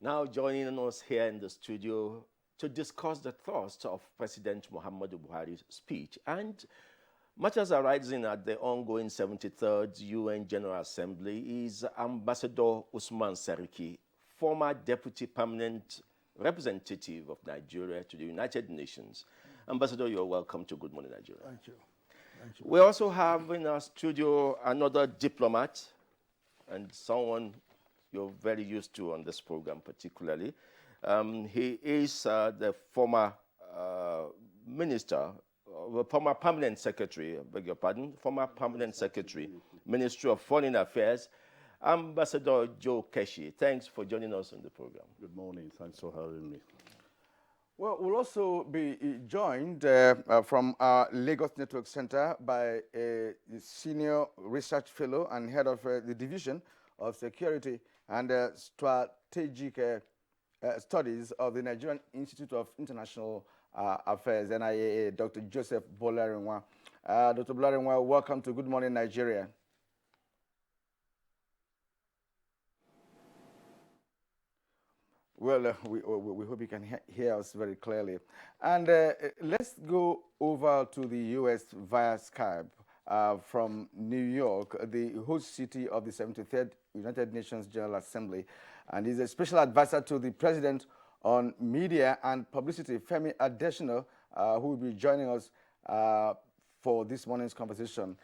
Now joining us here in the studio to discuss the thrust of President Muhammadu Buhari's speech and matters arising at the ongoing 73rd UN General Assembly is Ambassador Usman Sariki, former Deputy Permanent Representative of Nigeria to the United Nations. Ambassador, you're welcome to Good Morning Nigeria. Thank you. Thank you. We also have in our studio another diplomat and someone you're very used to on this program particularly. He is the former minister, former permanent secretary, I beg your pardon, former permanent secretary, Ministry of Foreign Affairs, Ambassador Joe Keshi. Thanks for joining us on the program. Good morning. Thanks for having me. Well, we'll also be joined from our Lagos Network Center by a senior research fellow and head of the Division of Security and Strategic Studies of the Nigerian Institute of International Affairs, NIAA, Dr. Joseph Bolarinwa. Dr. Bolarinwa, welcome to Good Morning Nigeria. Well, we hope you can hear us very clearly. And let's go over to the U.S. via Skype from New York, the host city of the 73rd United Nations General Assembly. And he's a special advisor to the President on Media and Publicity, Femi Adesina, who will be joining us for this morning's conversation.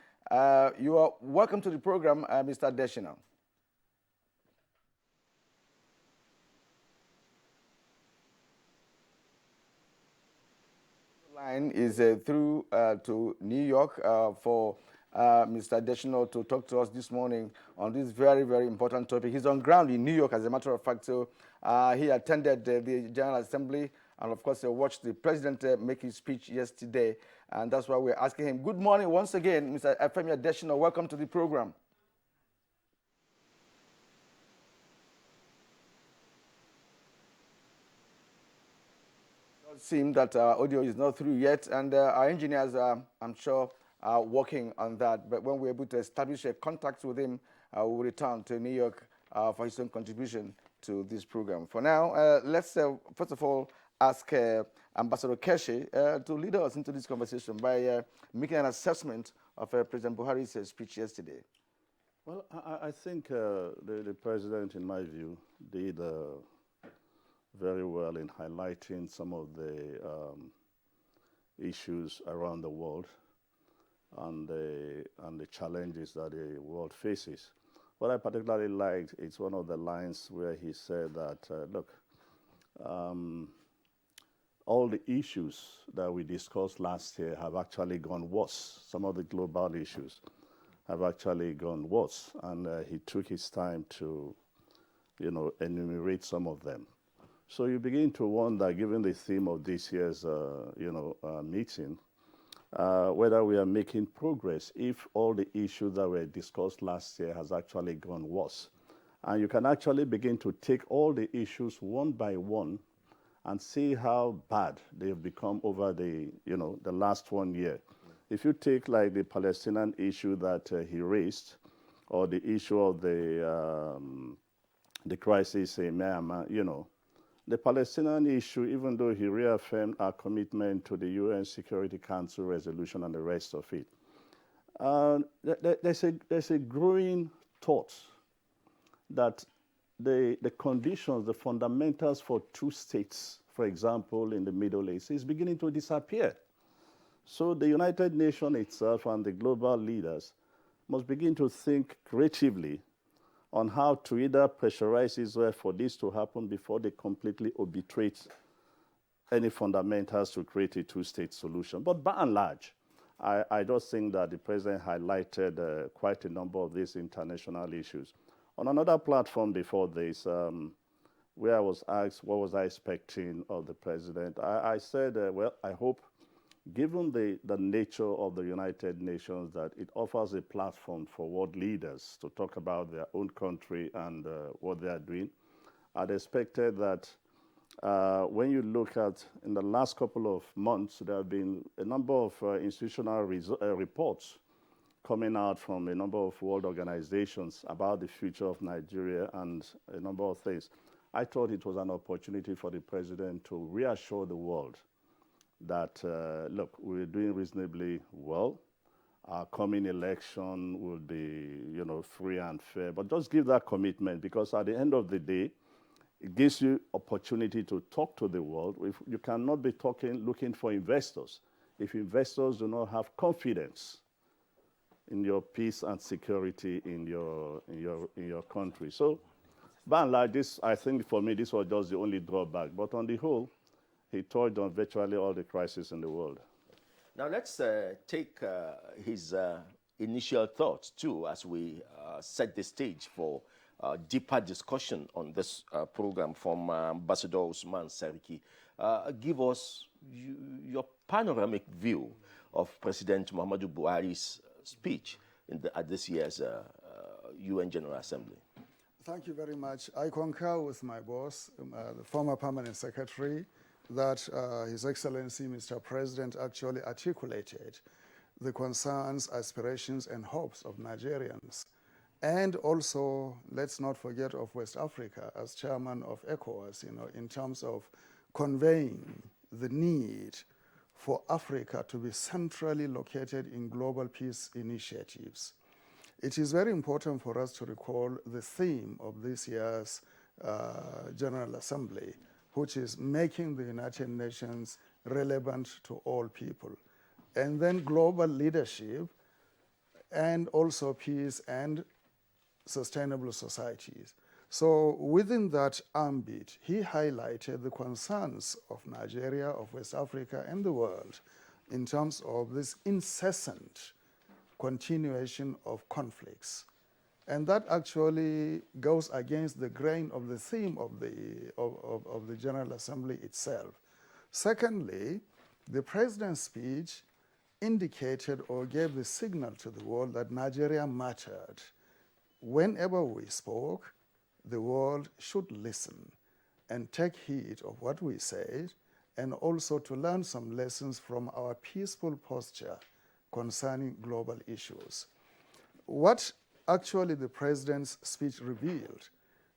You are welcome to the program, Mr. Adesina. Line is through to New York for Mr. Adesina to talk to us this morning on this very, very important topic. He's on ground in New York, as a matter of fact. So he attended the General Assembly and, of course, watched the president make his speech yesterday. And that's why we're asking him. Good morning once again, Mr. Femi Adesina. Welcome to the program. It seems that our audio is not through yet, and our engineers, I'm sure, are working on that. But when we're able to establish a contact with him, we'll return to New York for his own contribution to this program. For now, let's first of all ask Ambassador Keshi to lead us into this conversation by making an assessment of President Buhari's speech yesterday. Well, I think the president, in my view, did very well in highlighting some of the issues around the world and the challenges that the world faces. What I particularly liked is one of the lines where he said that, look, all the issues that we discussed last year have actually gone worse. Some of the global issues have actually gone worse, and he took his time to, enumerate some of them. So you begin to wonder, given the theme of this year's, meeting, whether we are making progress if all the issues that were discussed last year has actually gone worse. And you can actually begin to take all the issues one by one and see how bad they've become over the last 1 year. If you take like the Palestinian issue that he raised, or the issue of the crisis in Myanmar, the Palestinian issue, even though he reaffirmed our commitment to the UN Security Council resolution and the rest of it, there's a growing thought that the conditions, the fundamentals for two states, for example, in the Middle East, is beginning to disappear. So the United Nations itself and the global leaders must begin to think creatively on how to either pressurize Israel for this to happen before they completely obliterate any fundamentals to create a two-state solution. But by and large, I just think that the president highlighted quite a number of these international issues. On another platform before this, where I was asked what was I expecting of the president, I said, well, I hope, given the nature of the United Nations, that it offers a platform for world leaders to talk about their own country and what they are doing. I'd expected that when you look at, in the last couple of months, there have been a number of institutional reports coming out from a number of world organizations about the future of Nigeria and a number of things. I thought it was an opportunity for the president to reassure the world that, look, we're doing reasonably well. Our coming election will be, free and fair. But just give that commitment, because at the end of the day, it gives you opportunity to talk to the world. If you cannot be looking for investors if investors do not have confidence in your peace and security in your country. So, by and large, I think for me, this was just the only drawback. But on the whole, he touched on virtually all the crises in the world. Now let's take his initial thoughts too, as we set the stage for deeper discussion on this program from Ambassador Usman Seriki. Give us your panoramic view of President Muhammadu Buhari's speech at this year's UN General Assembly. Thank you very much. I concur with my boss, the former permanent secretary, that His Excellency Mr. President actually articulated the concerns, aspirations, and hopes of Nigerians. And also, let's not forget of West Africa as chairman of ECOWAS, in terms of conveying the need for Africa to be centrally located in global peace initiatives. It is very important for us to recall the theme of this year's General Assembly, which is making the United Nations relevant to all people. And then global leadership, and also peace and sustainable societies. So within that ambit, he highlighted the concerns of Nigeria, of West Africa, and the world in terms of this incessant continuation of conflicts. And that actually goes against the grain of the theme of the General Assembly itself. Secondly, the president's speech indicated or gave the signal to the world that Nigeria mattered. Whenever we spoke, the world should listen and take heed of what we said, and also to learn some lessons from our peaceful posture concerning global issues. What actually the president's speech revealed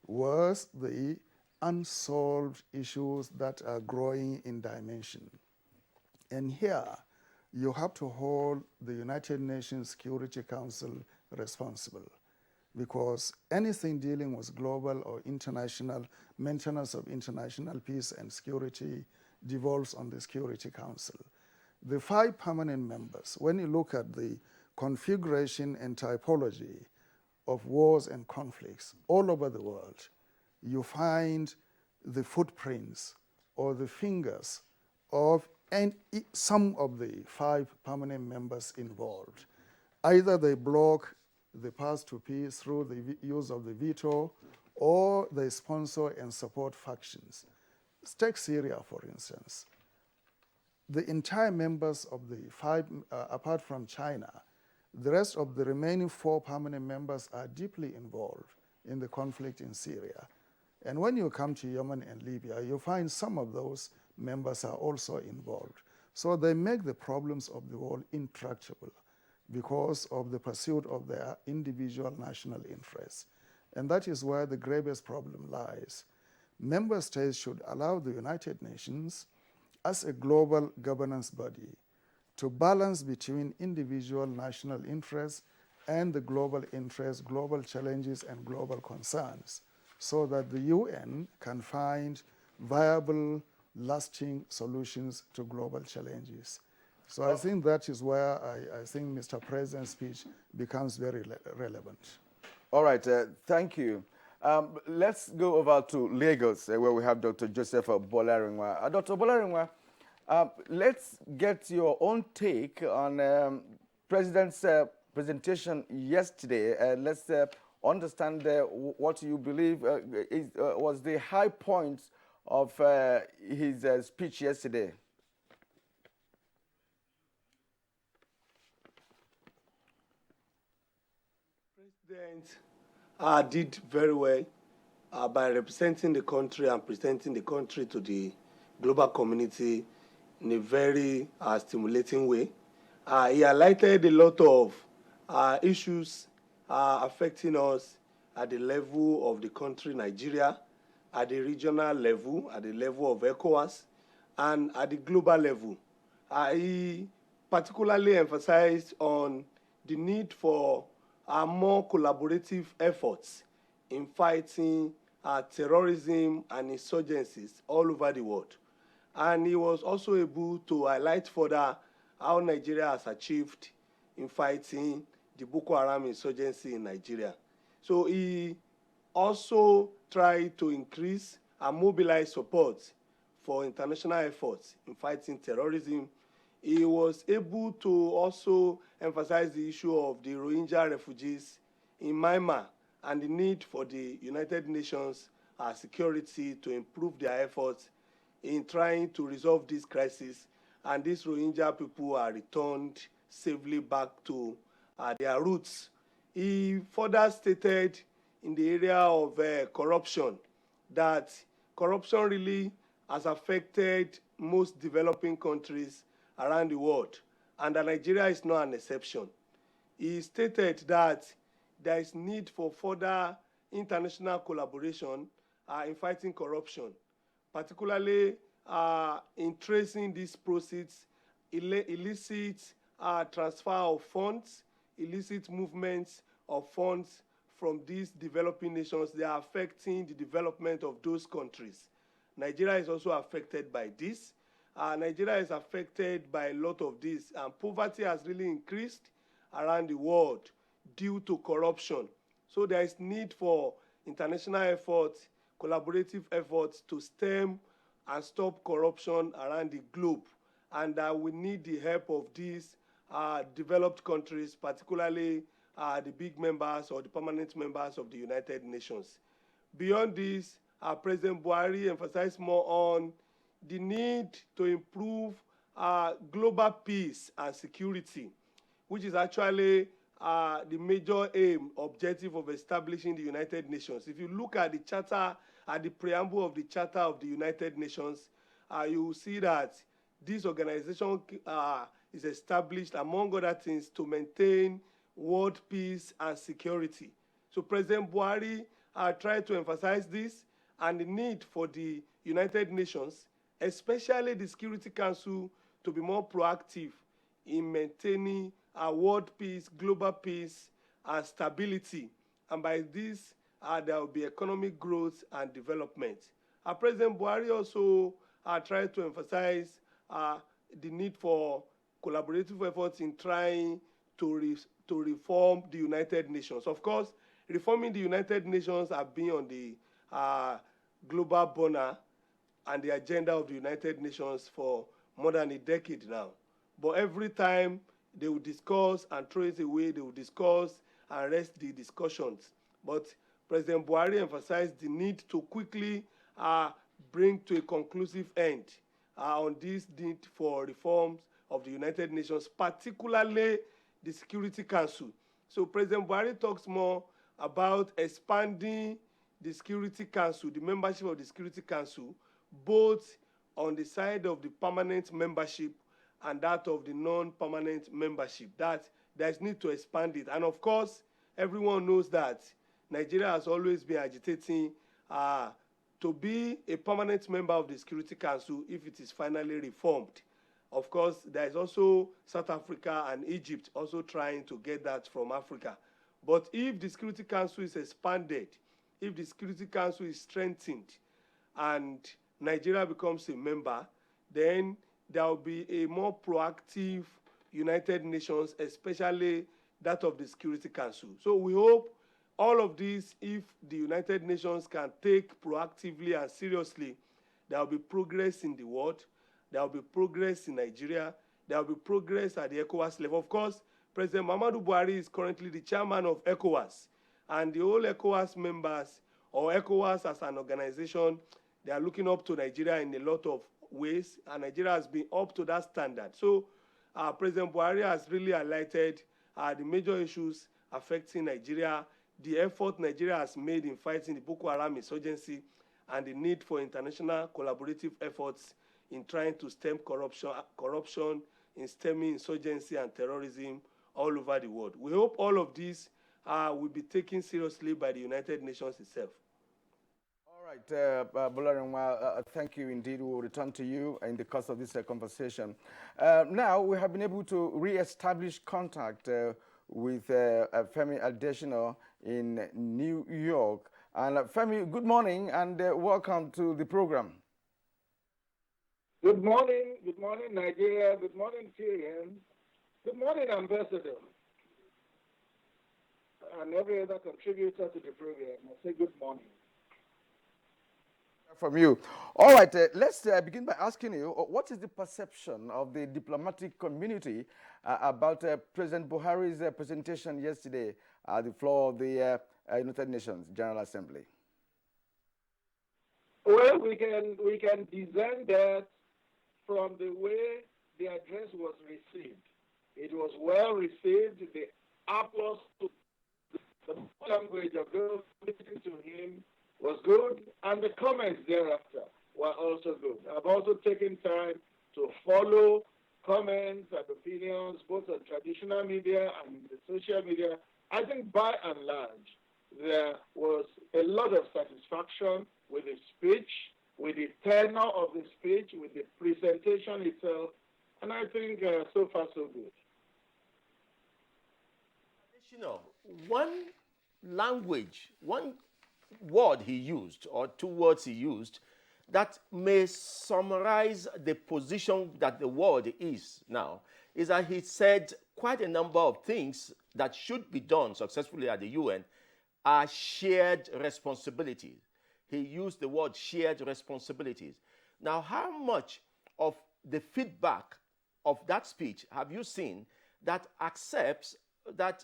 was the unsolved issues that are growing in dimension. And here, you have to hold the United Nations Security Council responsible, because anything dealing with global or international maintenance of international peace and security devolves on the Security Council. The 5 permanent members, when you look at the configuration and typology of wars and conflicts all over the world, you find the footprints or the fingers of some of the 5 permanent members involved. Either they block the path to peace through the use of the veto, or they sponsor and support factions. Take Syria, for instance. The entire members of the 5, apart from China, the rest of the remaining 4 permanent members are deeply involved in the conflict in Syria. And when you come to Yemen and Libya, you find some of those members are also involved. So they make the problems of the world intractable because of the pursuit of their individual national interests. And that is where the gravest problem lies. Member states should allow the United Nations as a global governance body to balance between individual national interests and the global interests, global challenges, and global concerns, so that the UN can find viable, lasting solutions to global challenges. So I think that is where I think Mr. President's speech becomes very relevant. All right, thank you. Let's go over to Lagos, where we have Dr. Joseph Bolarinwa. Dr. Bolarinwa, let's get your own take on President's presentation yesterday. Let's understand what you believe was the high points of his speech yesterday. President did very well by representing the country and presenting the country to the global community in a very stimulating way. He highlighted a lot of issues affecting us at the level of the country, Nigeria, at the regional level, at the level of ECOWAS, and at the global level. He particularly emphasized on the need for more collaborative efforts in fighting terrorism and insurgencies all over the world. And he was also able to highlight further how Nigeria has achieved in fighting the Boko Haram insurgency in Nigeria. So he also tried to increase and mobilize support for international efforts in fighting terrorism. He was able to also emphasize the issue of the Rohingya refugees in Myanmar and the need for the United Nations security to improve their efforts in trying to resolve this crisis. And these Rohingya people are returned safely back to their roots. He further stated in the area of corruption that corruption really has affected most developing countries around the world, and that Nigeria is not an exception. He stated that there is need for further international collaboration in fighting corruption, particularly in tracing these proceeds, illicit transfer of funds, illicit movements of funds from these developing nations. They are affecting the development of those countries. Nigeria is also affected by this. Nigeria is affected by a lot of this, and poverty has really increased around the world due to corruption. So there is need for international efforts, collaborative efforts to stem and stop corruption around the globe. And we need the help of these developed countries, particularly the big members or the permanent members of the United Nations. Beyond this, President Buhari emphasized more on the need to improve global peace and security, which is actually the major aim, objective of establishing the United Nations. If you look at the charter, at the preamble of the Charter of the United Nations, you will see that this organization is established, among other things, to maintain world peace and security. So President Buhari tried to emphasize this and the need for the United Nations, especially the Security Council, to be more proactive in maintaining world peace, global peace, and stability. And by this, there will be economic growth and development. President Buhari also tried to emphasize the need for collaborative efforts in trying to reform the United Nations. Of course, reforming the United Nations have been on the global burner and the agenda of the United Nations for more than a decade now. But every time they will discuss and throw it away, they will discuss and rest the discussions. But President Buhari emphasized the need to quickly bring to a conclusive end on this need for reforms of the United Nations, particularly the Security Council. So President Buhari talks more about expanding the Security Council, the membership of the Security Council, both on the side of the permanent membership and that of the non-permanent membership, that there's need to expand it. And of course, everyone knows that Nigeria has always been agitating to be a permanent member of the Security Council if it is finally reformed. Of course, there is also South Africa and Egypt also trying to get that from Africa. But if the Security Council is expanded, if the Security Council is strengthened, and Nigeria becomes a member, then there will be a more proactive United Nations, especially that of the Security Council. So we hope all of this, if the United Nations can take proactively and seriously, there will be progress in the world, there will be progress in Nigeria, there will be progress at the ECOWAS level. Of course, President Muhammadu Buhari is currently the chairman of ECOWAS, and the whole ECOWAS members, or ECOWAS as an organization, they are looking up to Nigeria in a lot of ways, and Nigeria has been up to that standard. So President Buhari has really highlighted the major issues affecting Nigeria, the effort Nigeria has made in fighting the Boko Haram insurgency, and the need for international collaborative efforts in trying to stem corruption, in stemming insurgency and terrorism all over the world. We hope all of this will be taken seriously by the United Nations itself. Right, Bolarinwa, thank you indeed. We will return to you in the course of this conversation. Now, we have been able to re-establish contact with Femi Adesina in New York. And Femi, good morning and welcome to the program. Good morning, Nigeria. Good morning, Syrians. Good morning, Ambassador. And every other contributor to the program. I say good morning. From you. All right, let's begin by asking you, what is the perception of the diplomatic community about President Buhari's presentation yesterday at the floor of the United Nations General Assembly? Well, we can design that from the way the address was received. It was well received. The applause to the language of those listening to him was good, and the comments thereafter were also good. I've also taken time to follow comments and opinions, both on traditional media and the social media. I think by and large, there was a lot of satisfaction with the speech, with the tenor of the speech, with the presentation itself, and I think so far so good. Additional, one language, one word he used, or two words he used, that may summarize the position that the world is now, is that he said quite a number of things that should be done successfully at the UN are shared responsibilities. He used the word shared responsibilities. Now, how much of the feedback of that speech have you seen that accepts that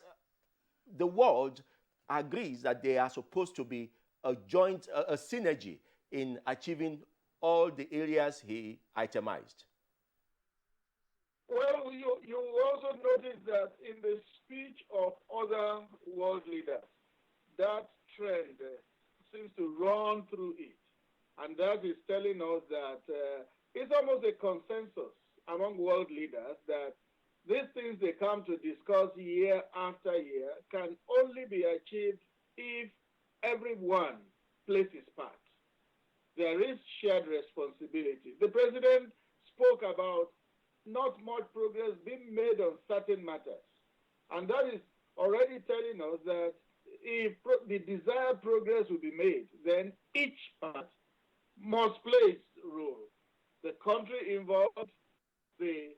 the world agrees that they are supposed to be a joint, a synergy in achieving all the areas he itemized? Well, you also notice that in the speech of other world leaders, that trend seems to run through it. And that is telling us that it's almost a consensus among world leaders that these things they come to discuss year after year can only be achieved if everyone plays his part. There is shared responsibility. The president spoke about not much progress being made on certain matters. And that is already telling us that if the desired progress will be made, then each part must play its role. The country involved, the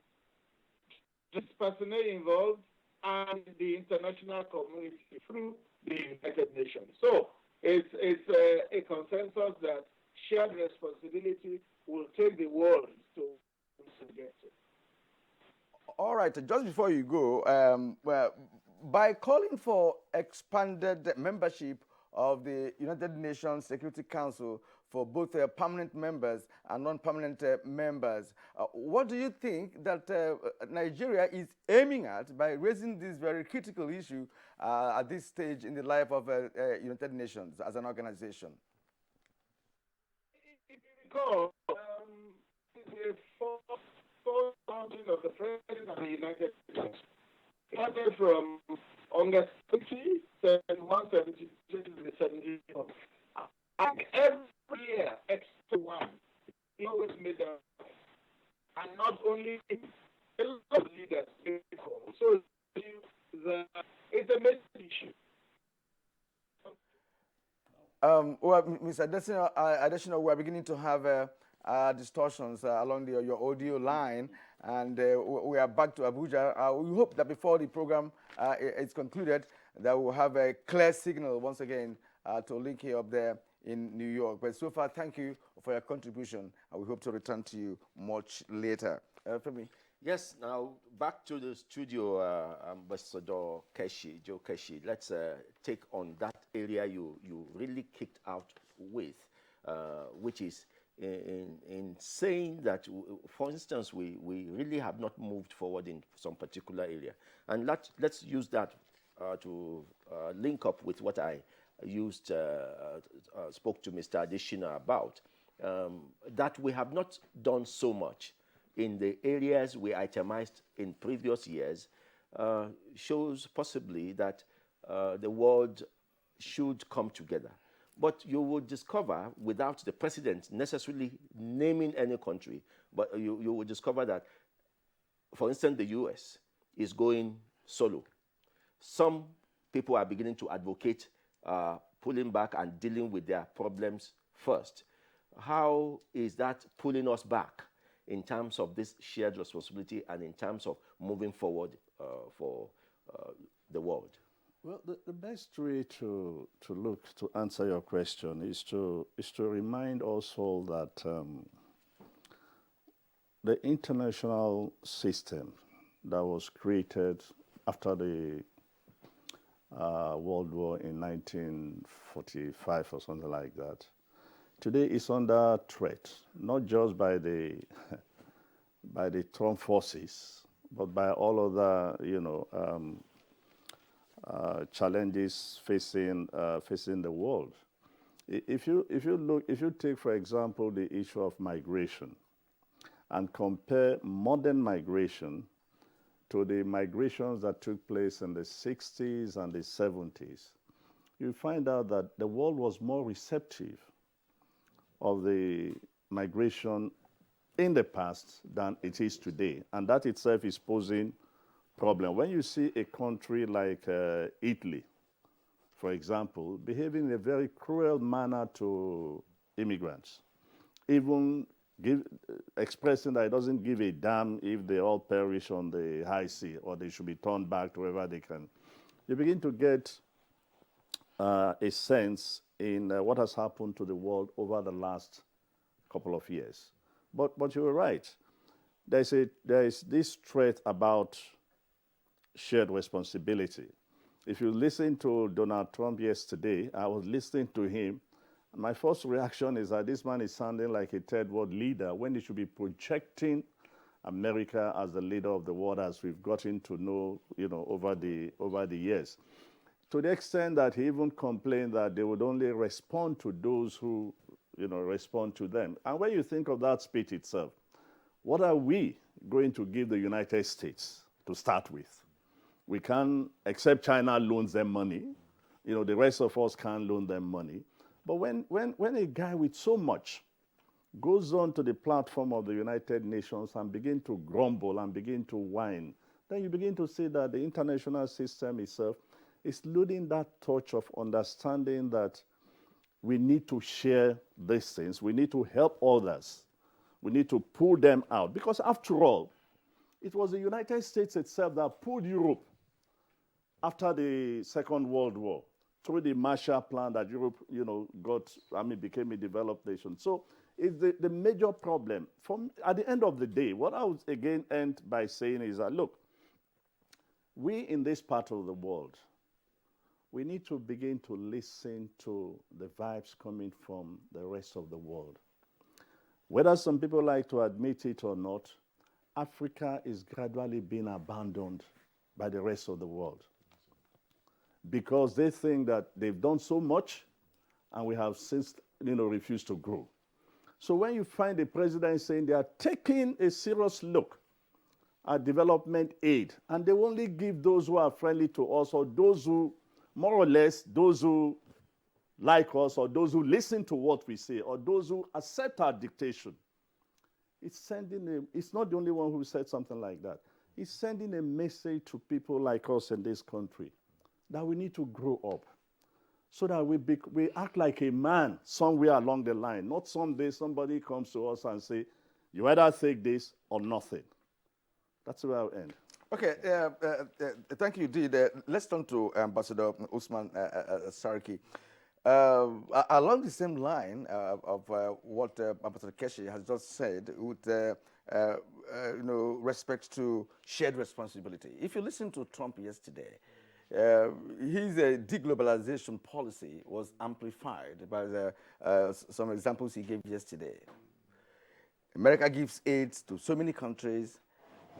personnel involved, and the international community through the United Nations. So it's a consensus that shared responsibility will take the world to get it. All right, just before you go, well, by calling for expanded membership of the United Nations Security Council for both permanent members and non-permanent members, what do you think that Nigeria is aiming at by raising this very critical issue at this stage in the life of United Nations as an organization? Because the fourth founding of the President of the United States started from August 20, 172 to the 17th. And every year, except one, he always made that. And not only a lot of leaders. So it's a major issue. Well, Mr. Adesina, we are beginning to have distortions along your audio line, and we are back to Abuja. We hope that before the program is concluded, that we'll have a clear signal once again to link you up there in New York. But so far, thank you for your contribution, and we hope to return to you much later. Femi? Yes, now back to the studio, Ambassador Keshi, Joe Keshi. Let's take on that area you really kicked out with, which is in saying that, for instance, we really have not moved forward in some particular area. And let's use that to link up with what I spoke to Mr. Adesina about, that we have not done so much in the areas we itemized in previous years, shows possibly that the world should come together. But you will discover, without the president necessarily naming any country, but you will discover that, for instance, the US is going solo. Some people are beginning to advocate pulling back and dealing with their problems first. How is that pulling us back in terms of this shared responsibility and in terms of moving forward for the world? Well, the best way to answer your question is to remind us all that the international system that was created after the World War in 1945 or something like that, today is under threat, not just by the by the Trump forces, but by all other, challenges facing the world. If you take, for example, the issue of migration, and compare modern migration to the migrations that took place in the 60s and the 70s, you find out that the world was more receptive of the migration in the past than it is today. And that itself is posing problem. When you see a country like Italy, for example, behaving in a very cruel manner to immigrants, even expressing that it doesn't give a damn if they all perish on the high sea or they should be turned back to wherever they can, you begin to get a sense in what has happened to the world over the last couple of years. But you were right. There is this threat about shared responsibility. If you listen to Donald Trump yesterday, I was listening to him. My first reaction is that this man is sounding like a third world leader when he should be projecting America as the leader of the world, as we've gotten to know, over the years. To the extent that he even complained that they would only respond to those who, respond to them. And when you think of that speech itself, what are we going to give the United States to start with? We can't, except China loans them money. The rest of us can't loan them money. But when a guy with so much goes on to the platform of the United Nations and begin to grumble and begin to whine, then you begin to see that the international system itself is losing that touch of understanding that we need to share these things. We need to help others. We need to pull them out. Because after all, it was the United States itself that pulled Europe after the Second World War, through the Marshall Plan that Europe, became a developed nation. So it's the major problem. At the end of the day, what I would again end by saying is that, look, we in this part of the world, we need to begin to listen to the vibes coming from the rest of the world. Whether some people like to admit it or not, Africa is gradually being abandoned by the rest of the world, because they think that they've done so much and we have since refused to grow. So when you find the president saying they are taking a serious look at development aid, and they only give those who are friendly to us, or those who, more or less, those who like us, or those who listen to what we say, or those who accept our dictation, it's not the only one who said something like that. It's sending a message to people like us in this country that we need to grow up, so that we act like a man somewhere along the line. Not someday somebody comes to us and say, you either take this or nothing. That's where I'll end. Okay, thank you, Dee. Let's turn to Ambassador Usman Sarki. Along the same line of what Ambassador Keshi has just said, with respect to shared responsibility. If you listen to Trump yesterday, his deglobalization policy was amplified by some examples he gave yesterday. America gives aid to so many countries.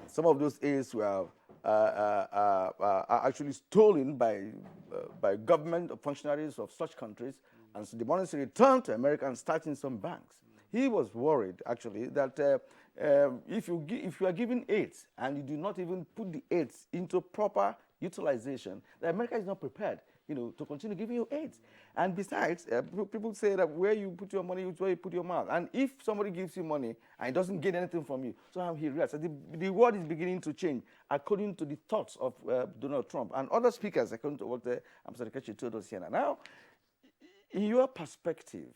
Some of those aids were are actually stolen by government functionaries of such countries, and so the money is returned to America and starting some banks. He was worried, actually, that if you are giving aids and you do not even put the aids into proper utilization, that America is not prepared to continue giving you aids. And besides, people say that where you put your money is where you put your mouth. And if somebody gives you money and doesn't get anything from you, somehow he reacts. The world is beginning to change according to the thoughts of Donald Trump and other speakers, according to what Ambassador Kechi told us here. Now, in your perspective,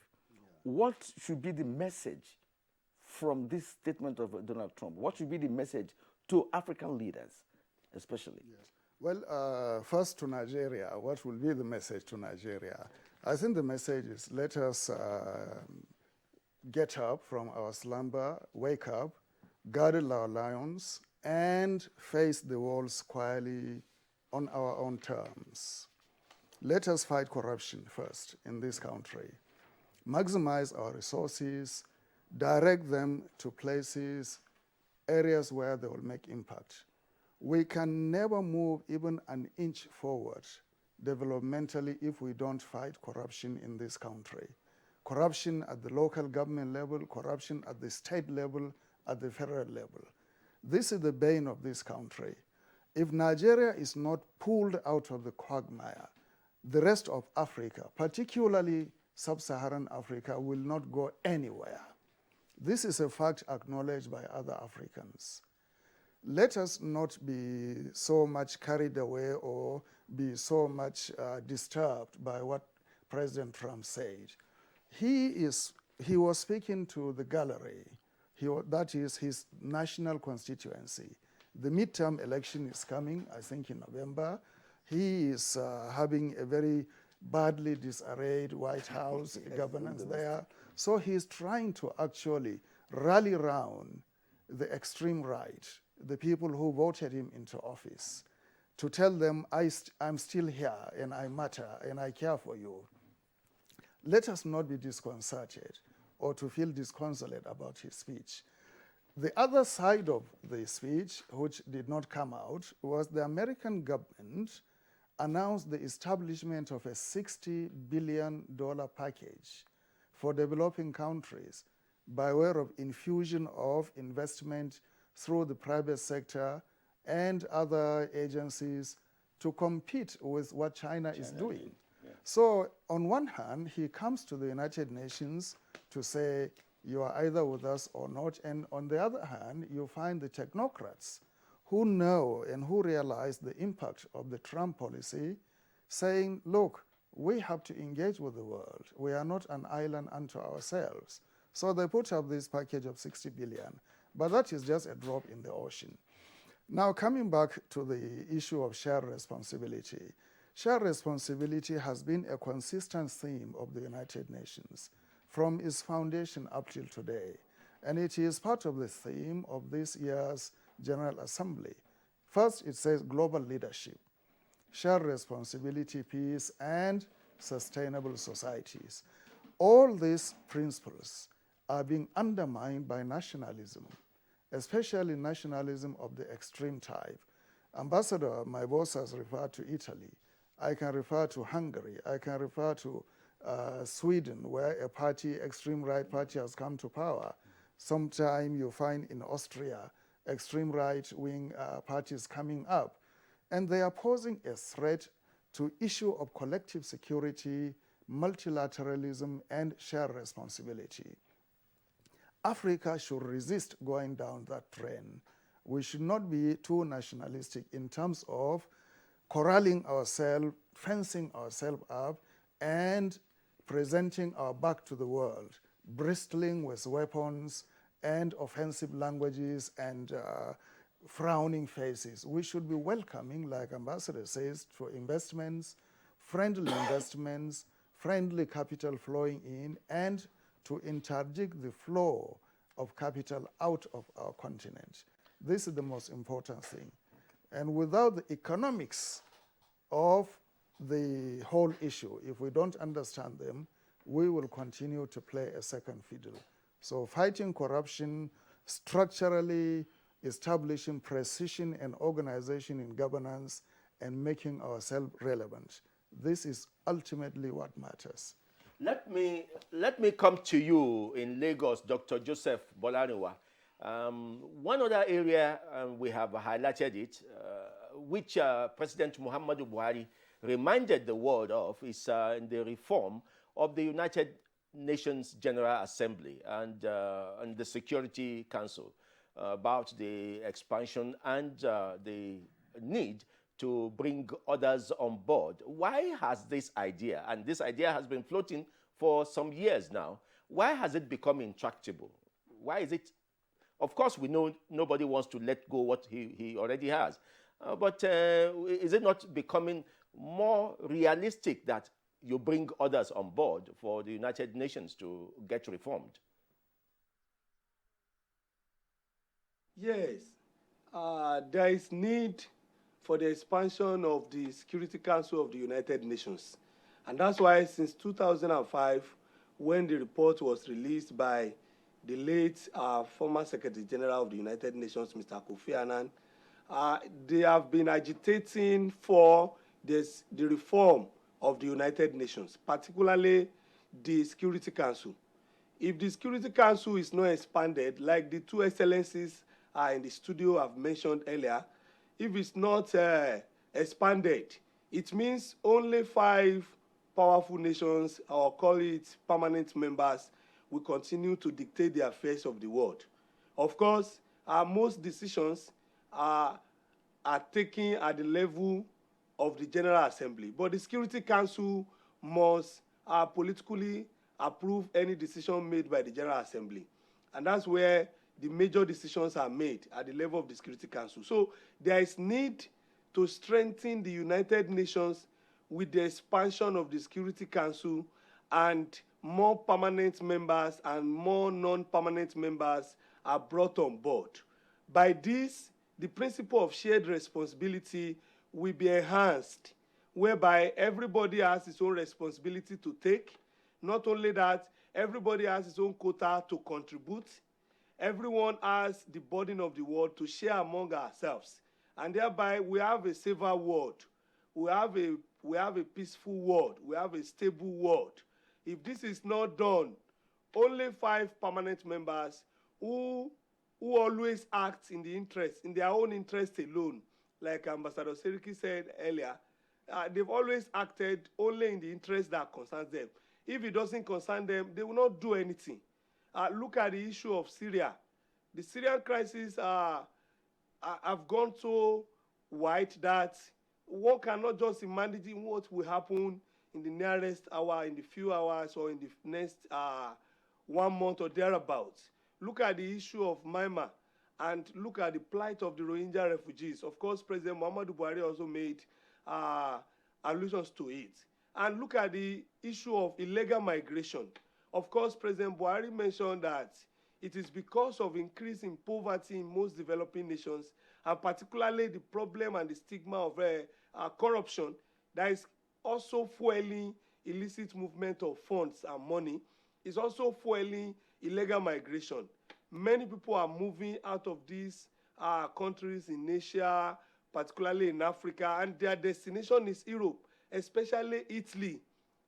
what should be the message from this statement of Donald Trump? What should be the message to African leaders, especially? Yes. Well, first to Nigeria, what will be the message to Nigeria? I think the message is let us get up from our slumber, wake up, girdle our lions, and face the world squarely on our own terms. Let us fight corruption first in this country. Maximize our resources, direct them to places, areas where they will make impact. We can never move even an inch forward developmentally if we don't fight corruption in this country. Corruption at the local government level, corruption at the state level, at the federal level. This is the bane of this country. If Nigeria is not pulled out of the quagmire, the rest of Africa, particularly sub-Saharan Africa, will not go anywhere. This is a fact acknowledged by other Africans. Let us not be so much carried away or be so much disturbed by what President Trump said. He was speaking to the gallery. That is his national constituency. The midterm election is coming, I think, in November. He is having a very badly disarrayed White House governance there. So he's trying to actually rally around the extreme right, the people who voted him into office, to tell them, I'm still here and I matter and I care for you. Let us not be disconcerted or to feel disconsolate about his speech. The other side of the speech, which did not come out, was the American government announced the establishment of a $60 billion package for developing countries by way of infusion of investment through the private sector and other agencies to compete with what China is doing. Yeah. So on one hand, he comes to the United Nations to say, you are either with us or not. And on the other hand, you find the technocrats who know and who realize the impact of the Trump policy saying, look, we have to engage with the world. We are not an island unto ourselves. So they put up this package of 60 billion, but that is just a drop in the ocean. Now, coming back to the issue of shared responsibility. Shared responsibility has been a consistent theme of the United Nations from its foundation up till today. And it is part of the theme of this year's General Assembly. First, it says global leadership, shared responsibility, peace, and sustainable societies. All these principles are being undermined by nationalism, especially nationalism of the extreme type. Ambassador, my boss has referred to Italy. I can refer to Hungary. I can refer to Sweden, where a party, extreme right party, has come to power. Sometime you find in Austria, extreme right-wing parties coming up. And they are posing a threat to issue of collective security, multilateralism, and shared responsibility. Africa should resist going down that trend. We should not be too nationalistic in terms of corralling ourselves, fencing ourselves up, and presenting our back to the world, bristling with weapons and offensive languages and frowning faces. We should be welcoming, like Ambassador says, for investments, friendly capital flowing in, and to interdict the flow of capital out of our continent. This is the most important thing. And without the economics of the whole issue, if we don't understand them, we will continue to play a second fiddle. So fighting corruption, structurally establishing precision and organization in governance, and making ourselves relevant. This is ultimately what matters. Let me come to you in Lagos, Dr. Joseph Bolaniwa. One other area we have highlighted it, which President Muhammadu Buhari reminded the world of is in the reform of the United Nations General Assembly and the Security Council about the expansion and the need to bring others on board. Why has this idea, and this idea has been floating for some years now, why has it become intractable? Why is it? Of course, we know nobody wants to let go what he already has. But is it not becoming more realistic that you bring others on board for the United Nations to get reformed? Yes, there is need for the expansion of the Security Council of the United Nations. And that's why since 2005, when the report was released by the late former Secretary General of the United Nations, Mr. Kofi Annan, they have been agitating for the reform of the United Nations, particularly the Security Council. If the Security Council is not expanded, like the two excellencies in the studio I've mentioned earlier, if it's not expanded, it means only 5 powerful nations, or call it permanent members, will continue to dictate the affairs of the world. Of course, most decisions are taken at the level of the General Assembly, but the Security Council must politically approve any decision made by the General Assembly. And that's where the major decisions are made at the level of the Security Council. So there is need to strengthen the United Nations with the expansion of the Security Council, and more permanent members and more non-permanent members are brought on board. By this, the principle of shared responsibility will be enhanced, whereby everybody has his own responsibility to take. Not only that, everybody has his own quota to contribute. Everyone has the burden of the world to share among ourselves. And thereby, we have a safer world. We have a peaceful world. We have a stable world. If this is not done, only 5 permanent members who always act in their own interest alone, like Ambassador Seriki said earlier, they've always acted only in the interest that concerns them. If it doesn't concern them, they will not do anything. Look at the issue of Syria. The Syrian crisis have gone so wide that one cannot just imagine what will happen in the nearest hour, in the few hours, or in the next 1 month or thereabouts. Look at the issue of Myanmar, and look at the plight of the Rohingya refugees. Of course, President Muhammadu Buhari also made allusions to it. And look at the issue of illegal migration. Of course, President Buhari mentioned that it is because of increasing poverty in most developing nations, and particularly the problem and the stigma of corruption, that is also fueling illicit movement of funds and money. It's also fueling illegal migration. Many people are moving out of these countries in Asia, particularly in Africa, and their destination is Europe, especially Italy.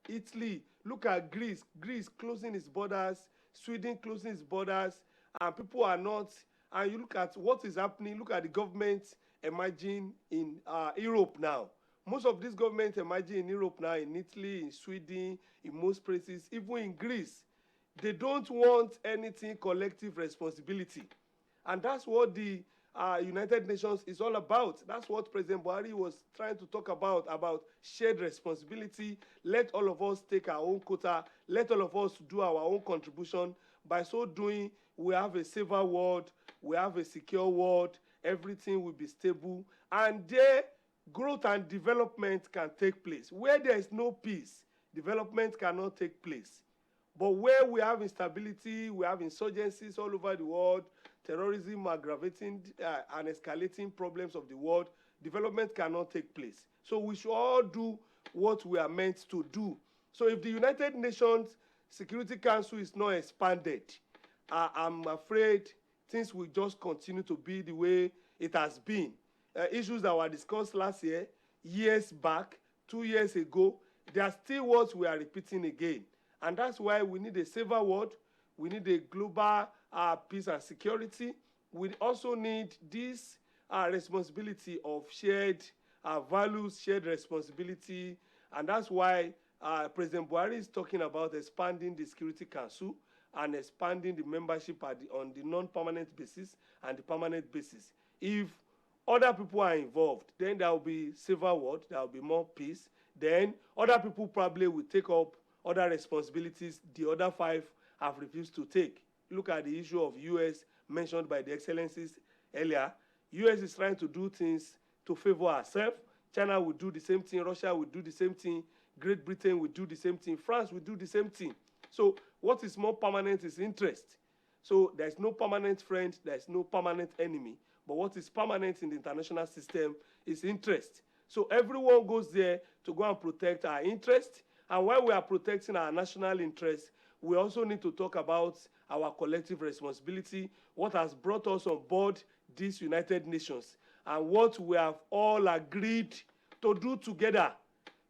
Italy, look at Greece. Greece closing its borders, Sweden closing its borders, and people are not. And you look at what is happening, look at the government emerging in Europe now. Most of these governments emerging in Europe now, in Italy, in Sweden, in most places, even in Greece, they don't want anything collective responsibility. And that's what the United Nations is all about. That's what President Buhari was trying to talk about shared responsibility. Let all of us take our own quota. Let all of us do our own contribution. By so doing, we have a safer world. We have a secure world. Everything will be stable. And there, growth and development can take place. Where there is no peace, development cannot take place. But where we have instability, we have insurgencies all over the world, terrorism aggravating and escalating problems of the world, development cannot take place. So we should all do what we are meant to do. So if the United Nations Security Council is not expanded, I'm afraid things will just continue to be the way it has been. Issues that were discussed last year, years back, 2 years ago, they are still what we are repeating again. And that's why we need a safer world. We need a global peace and security. We also need this responsibility of shared values shared responsibility, and that's why President Buhari is talking about expanding the Security Council and expanding the membership on the non-permanent basis and the permanent basis. If other people are involved, then there will be civil war, there will be more peace. Then other people probably will take up other responsibilities the other 5 have refused to take. Look at the issue of U.S. mentioned by the excellencies earlier. U.S. is trying to do things to favor ourselves. China will do the same thing. Russia will do the same thing. Great Britain will do the same thing. France will do the same thing. So what is more permanent is interest. So there's no permanent friend, there's no permanent enemy. But what is permanent in the international system is interest. So everyone goes there to go and protect our interest. And while we are protecting our national interest, we also need to talk about our collective responsibility, what has brought us on board these United Nations, and what we have all agreed to do together.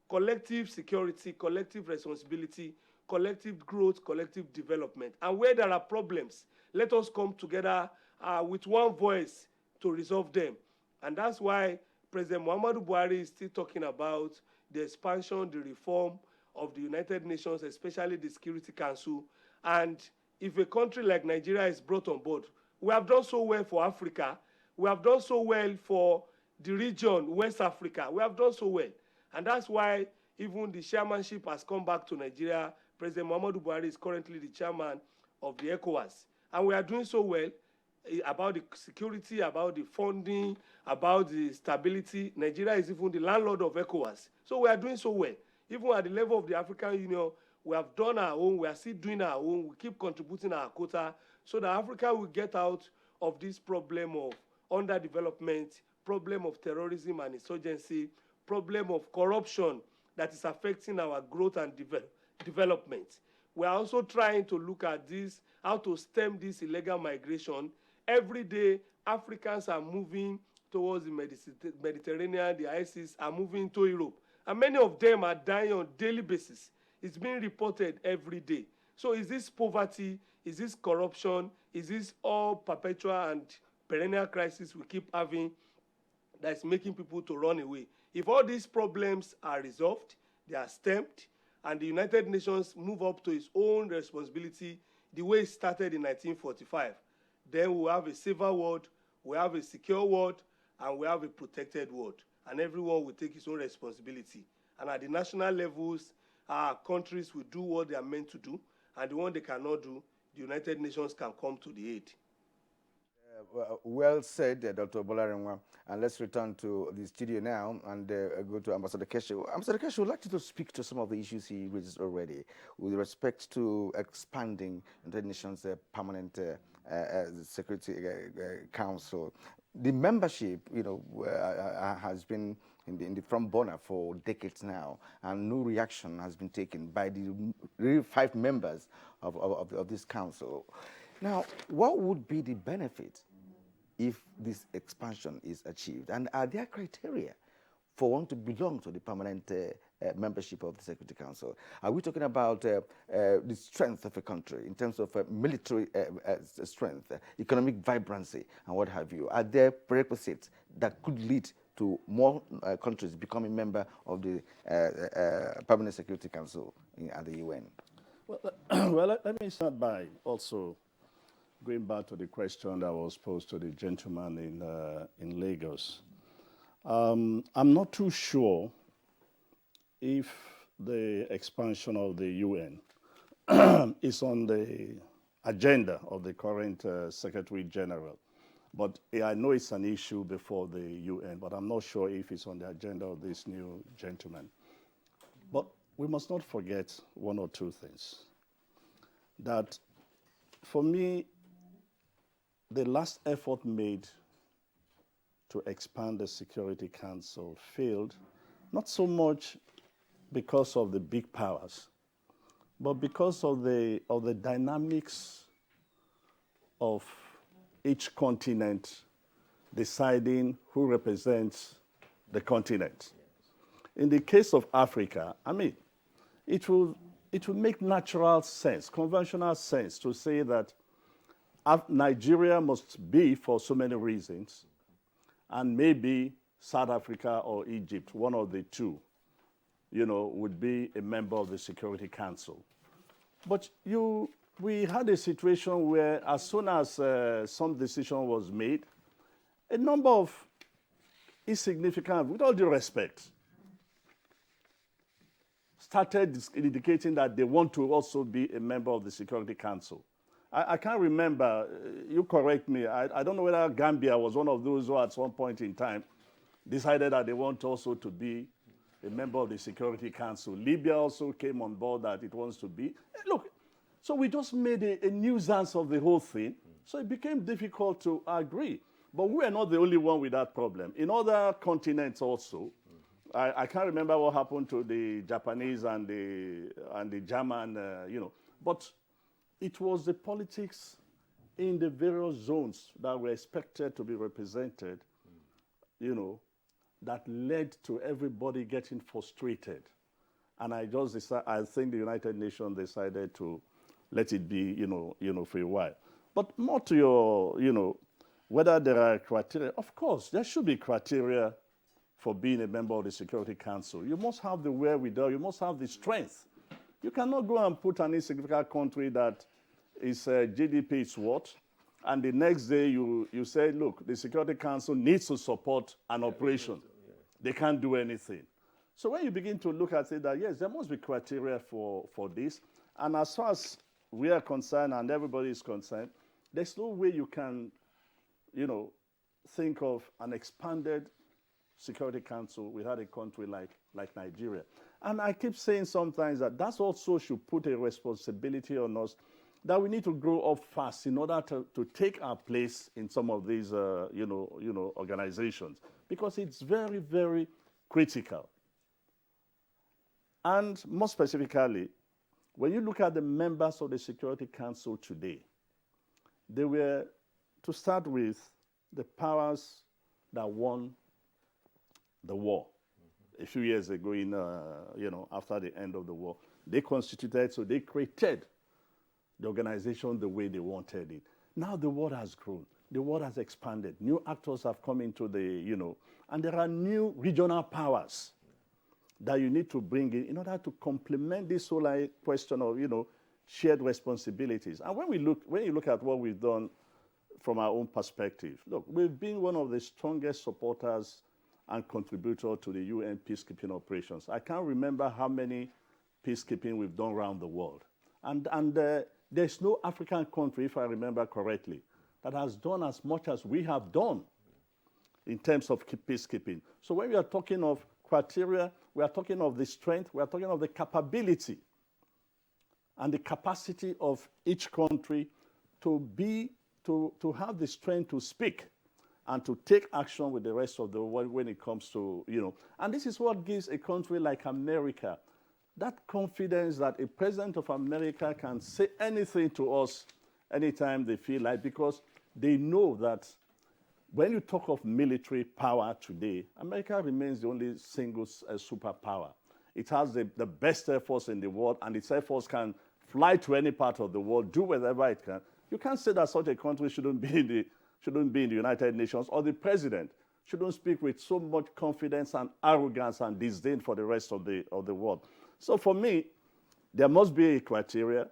Collective security, collective responsibility, collective growth, collective development. And where there are problems, let us come together with one voice to resolve them. And that's why President Muhammadu Buhari is still talking about the expansion, the reform of the United Nations, especially the Security Council. And if a country like Nigeria is brought on board, we have done so well for Africa. We have done so well for the region, West Africa. We have done so well. And that's why even the chairmanship has come back to Nigeria. President Muhammadu Buhari is currently the chairman of the ECOWAS. And we are doing so well about the security, about the funding, about the stability. Nigeria is even the landlord of ECOWAS. So we are doing so well. Even at the level of the African Union, we have done our own, we are still doing our own, we keep contributing our quota so that Africa will get out of this problem of underdevelopment, problem of terrorism and insurgency, problem of corruption that is affecting our growth and development. We are also trying to look at this, how to stem this illegal migration. Every day, Africans are moving towards the Mediterranean, the ISIS are moving to Europe. And many of them are dying on a daily basis. It's being reported every day. So is this poverty? Is this corruption? Is this all perpetual and perennial crisis we keep having that's making people to run away? If all these problems are resolved, they are stemmed, and the United Nations move up to its own responsibility the way it started in 1945, then we'll have a civil world, we have a secure world, and we have a protected world. And everyone will take his own responsibility. And at the national levels, our countries will do what they are meant to do, and the one they cannot do, the United Nations can come to the aid. Well said, Dr. Bolarinwa. And let's return to the studio now and go to Ambassador Keshe. Ambassador Keshe, would like you to speak to some of the issues he raised already with respect to expanding the Nations Permanent Security Council. The membership, has been in the front burner for decades now, and no reaction has been taken by the 5 members of this council. Now, what would be the benefit if this expansion is achieved? And are there criteria for one to belong to the permanent membership of the Security Council? Are we talking about the strength of a country in terms of military strength, economic vibrancy, and what have you? Are there prerequisites that could lead to more countries becoming member of the Permanent Security Council at the UN? Well, let me start by also going back to the question that was posed to the gentleman in Lagos. I'm not too sure if the expansion of the UN is on the agenda of the current Secretary General. But I know it's an issue before the UN, but I'm not sure if it's on the agenda of this new gentleman. But we must not forget one or two things. That for me, the last effort made to expand the Security Council failed, not so much because of the big powers, but because of the dynamics of each continent deciding who represents the continent. In the case of Africa, it will make natural sense, conventional sense to say that Nigeria must be for so many reasons, and maybe South Africa or Egypt, one of the two, would be a member of the Security Council. But we had a situation where as soon as some decision was made, a number of insignificant, with all due respect, started indicating that they want to also be a member of the Security Council. I can't remember, you correct me, I don't know whether Gambia was one of those who at some point in time decided that they want also to be a member of the Security Council. Libya also came on board that it wants to be. Look, so we just made a nuisance of the whole thing, so it became difficult to agree. But we are not the only one with that problem. In other continents also, I can't remember what happened to the Japanese and the German, but it was the politics in the various zones that were expected to be represented, that led to everybody getting frustrated. And I think the United Nations decided to let it be, for a while. But more to your, whether there are criteria, of course, there should be criteria for being a member of the Security Council. You must have the wherewithal, you must have the strength. You cannot go and put an insignificant country that is GDP is what, and the next day you say, look, the Security Council needs to support an operation. They can't do anything. So when you begin to look at it, that yes, there must be criteria for this, and as far as we are concerned and everybody is concerned, there's no way you can, think of an expanded Security Council without a country like Nigeria. And I keep saying sometimes that also should put a responsibility on us that we need to grow up fast in order to take our place in some of these, organizations, because it's very, very critical. And more specifically, when you look at the members of the Security Council today, they were, to start with, the powers that won the war a few years ago, after the end of the war. They constituted, so they created the organization the way they wanted it. Now the world has grown. The world has expanded. New actors have come into and there are new regional powers that you need to bring in order to complement this whole question of, shared responsibilities. And when you look at what we've done from our own perspective, look, we've been one of the strongest supporters and contributors to the UN peacekeeping operations. I can't remember how many peacekeeping we've done around the world. And there's no African country, if I remember correctly, that has done as much as we have done in terms of peacekeeping. So when we are talking of criteria, we are talking of the strength, we are talking of the capability and the capacity of each country to have the strength to speak and to take action with the rest of the world when it comes to, And this is what gives a country like America that confidence that a president of America can say anything to us anytime they feel like, because they know that when you talk of military power today, America remains the only single superpower. It has the best air force in the world, and its air force can fly to any part of the world, do whatever it can. You can't say that such a country shouldn't be in the United Nations, or the president shouldn't speak with so much confidence and arrogance and disdain for the rest of the world. So for me, there must be a criteria.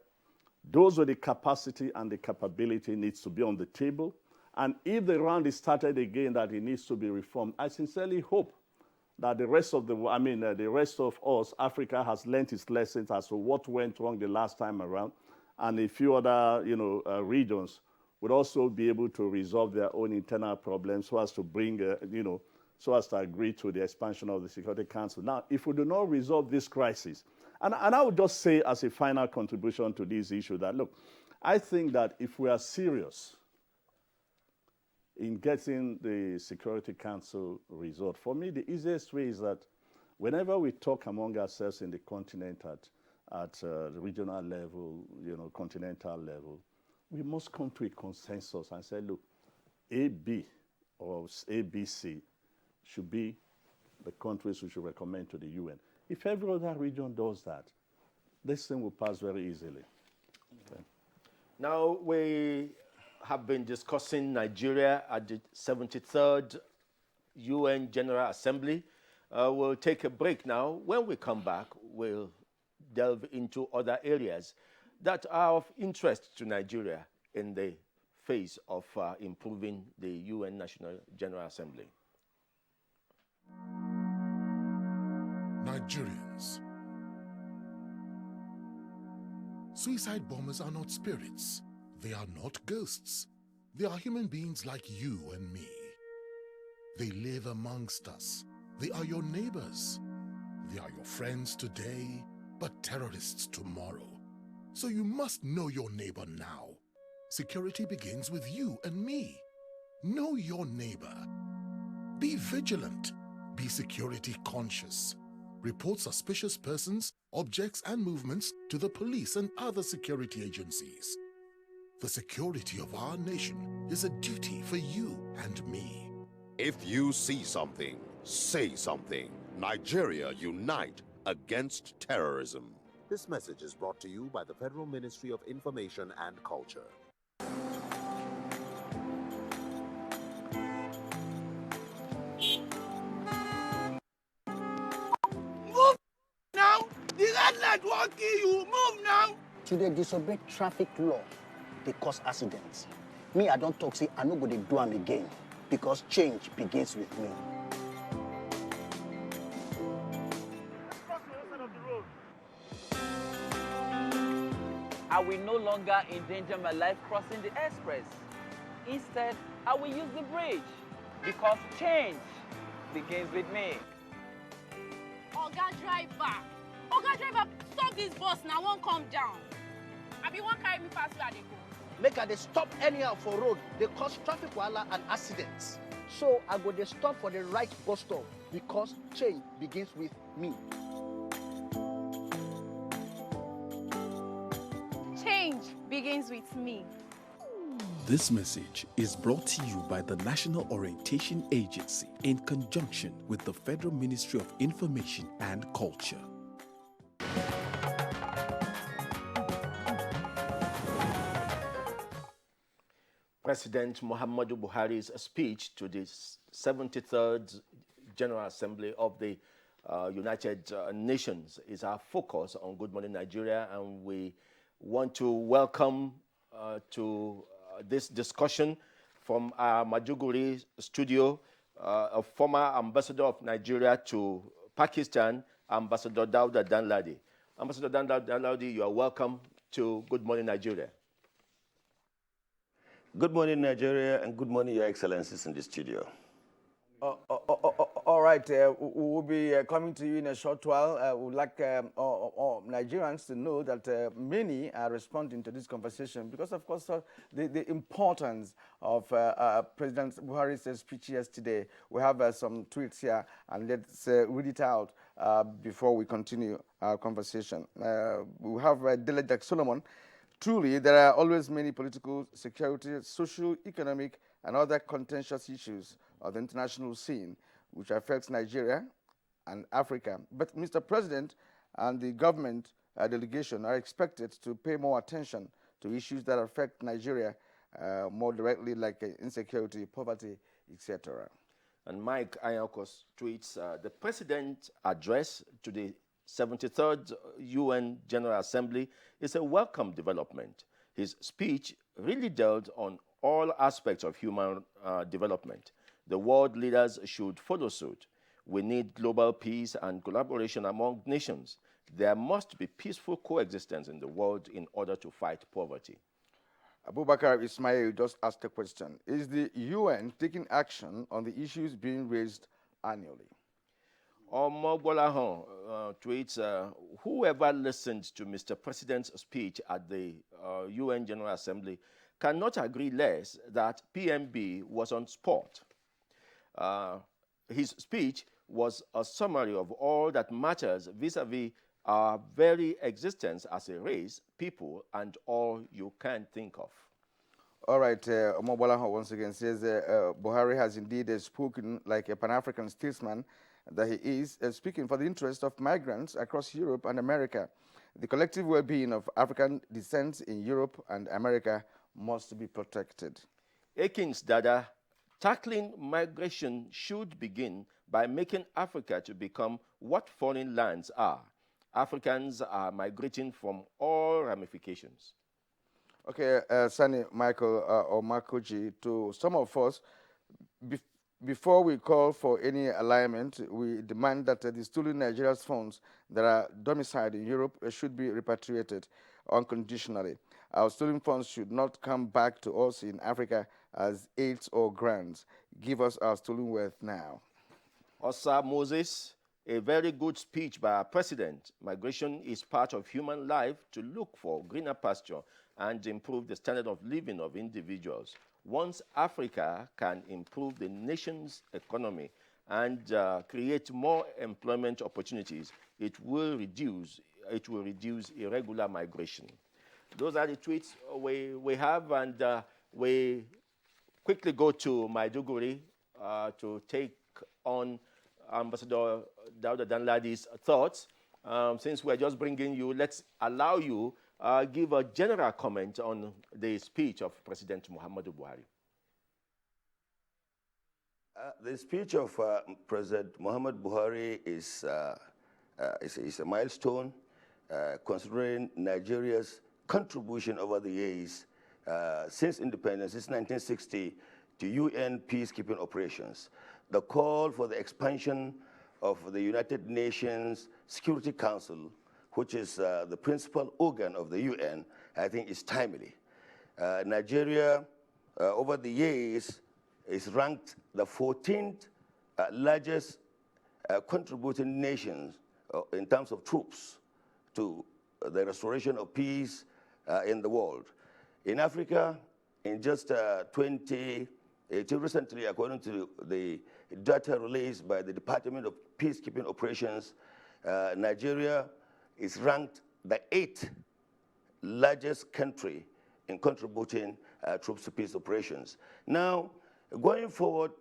Those with the capacity and the capability needs to be on the table. And if the round is started again that it needs to be reformed, I sincerely hope that the rest of the rest of us, Africa, has learned its lessons as to what went wrong the last time around, and a few other, regions would also be able to resolve their own internal problems so as to bring, so as to agree to the expansion of the Security Council. Now, if we do not resolve this crisis, and I would just say as a final contribution to this issue that, look, I think that if we are serious in getting the Security Council resolved, for me, the easiest way is that whenever we talk among ourselves in the continent at the regional level, continental level, we must come to a consensus and say, look, AB or ABC should be the countries we should recommend to the UN. If every other region does that, this thing will pass very easily. Okay. Now, we have been discussing Nigeria at the 73rd UN General Assembly. We'll take a break now. When we come back, we'll delve into other areas that are of interest to Nigeria in the face of improving the UN National General Assembly. Nigerians. Suicide bombers are not spirits. They are not ghosts. They are human beings like you and me. They live amongst us. They are your neighbors. They are your friends today, but terrorists tomorrow. So you must know your neighbor now. Security begins with you and me. Know your neighbor. Be vigilant. Be security conscious. Report suspicious persons, objects, and movements to the police and other security agencies. The security of our nation is a duty for you and me. If you see something, say something. Nigeria, unite against terrorism. This message is brought to you by the Federal Ministry of Information and Culture. Move now! The red light won't kill you! Move now! To dey disobey traffic law, they cause accidents. Me, I don't talk, say I no go dey do am again because change begins with me. I will no longer endanger my life crossing the express. Instead, I will use the bridge because change begins with me. Oga driver, stop this bus now, won't come down. I be one carry me past where they go. Make I dey stop anyhow for road, they cause traffic wahala and accidents. So I go dey stop for the right bus stop because change begins with me. Change begins with me. This message is brought to you by the National Orientation Agency in conjunction with the Federal Ministry of Information and Culture. President Muhammadu Buhari's speech to the 73rd General Assembly of the United Nations is our focus on Good Morning Nigeria, and we want to welcome to this discussion from our Majuguri studio, a former ambassador of Nigeria to Pakistan, Ambassador Dauda Danladi. Ambassador Danladi, you are welcome to Good Morning Nigeria. Good morning, Nigeria, and good morning, Your Excellencies in the studio. All right, we'll be coming to you in a short while. We'd like Nigerians to know that many are responding to this conversation because, of course, the importance of President Buhari's speech yesterday. We have some tweets here, and let's read it out before we continue our conversation. We have Delegate Solomon. Truly, there are always many political, security, social, economic, and other contentious issues of the international scene which affects Nigeria and Africa. But Mr. President and the government delegation are expected to pay more attention to issues that affect Nigeria more directly, like insecurity, poverty, etc. And Mike Ayakos tweets, the President's address to the 73rd UN General Assembly is a welcome development. His speech really dealt on all aspects of human development. The world leaders should follow suit. We need global peace and collaboration among nations. There must be peaceful coexistence in the world in order to fight poverty. Abubakar Ismail just asked a question. Is the UN taking action on the issues being raised annually? Omogolahan tweets, whoever listened to Mr. President's speech at the UN General Assembly cannot agree less that PMB was on spot. His speech was a summary of all that matters vis-a-vis our very existence as a race, people, and all you can think of. All right, Omogolahan once again says Buhari has indeed spoken like a Pan-African statesman that he is, speaking for the interest of migrants across Europe and America. The collective well-being of African descent in Europe and America must be protected. Akins Dada Tackling migration should begin by making Africa to become what foreign lands are. Africans are migrating from all ramifications. Okay, Sani, Michael, or Marco G, to some of us, bef before we call for any alignment, we demand that the stolen Nigeria's funds that are domiciled in Europe should be repatriated unconditionally. Our stolen funds should not come back to us in Africa as aids or grants. Give us our stolen wealth now. Osa Moses, a very good speech by our president. Migration is part of human life to look for greener pasture and improve the standard of living of individuals. Once Africa can improve the nation's economy and create more employment opportunities, it will reduce irregular migration. Those are the tweets we have, and we quickly go to Maiduguri to take on Ambassador Dauda Danladi's thoughts. Since we're just bringing you, let's allow you give a general comment on the speech of President Muhammadu Buhari. The speech of President Muhammad Buhari is a milestone, considering Nigeria's contribution over the years since independence, since 1960, to UN peacekeeping operations. The call for the expansion of the United Nations Security Council, which is the principal organ of the UN, I think is timely. Nigeria, over the years, is ranked the 14th largest contributing nations in terms of troops to the restoration of peace in the world. In Africa, in just 2018, recently, according to the data released by the Department of Peacekeeping Operations, Nigeria is ranked the 8th largest country in contributing troops to peace operations. Now, going forward,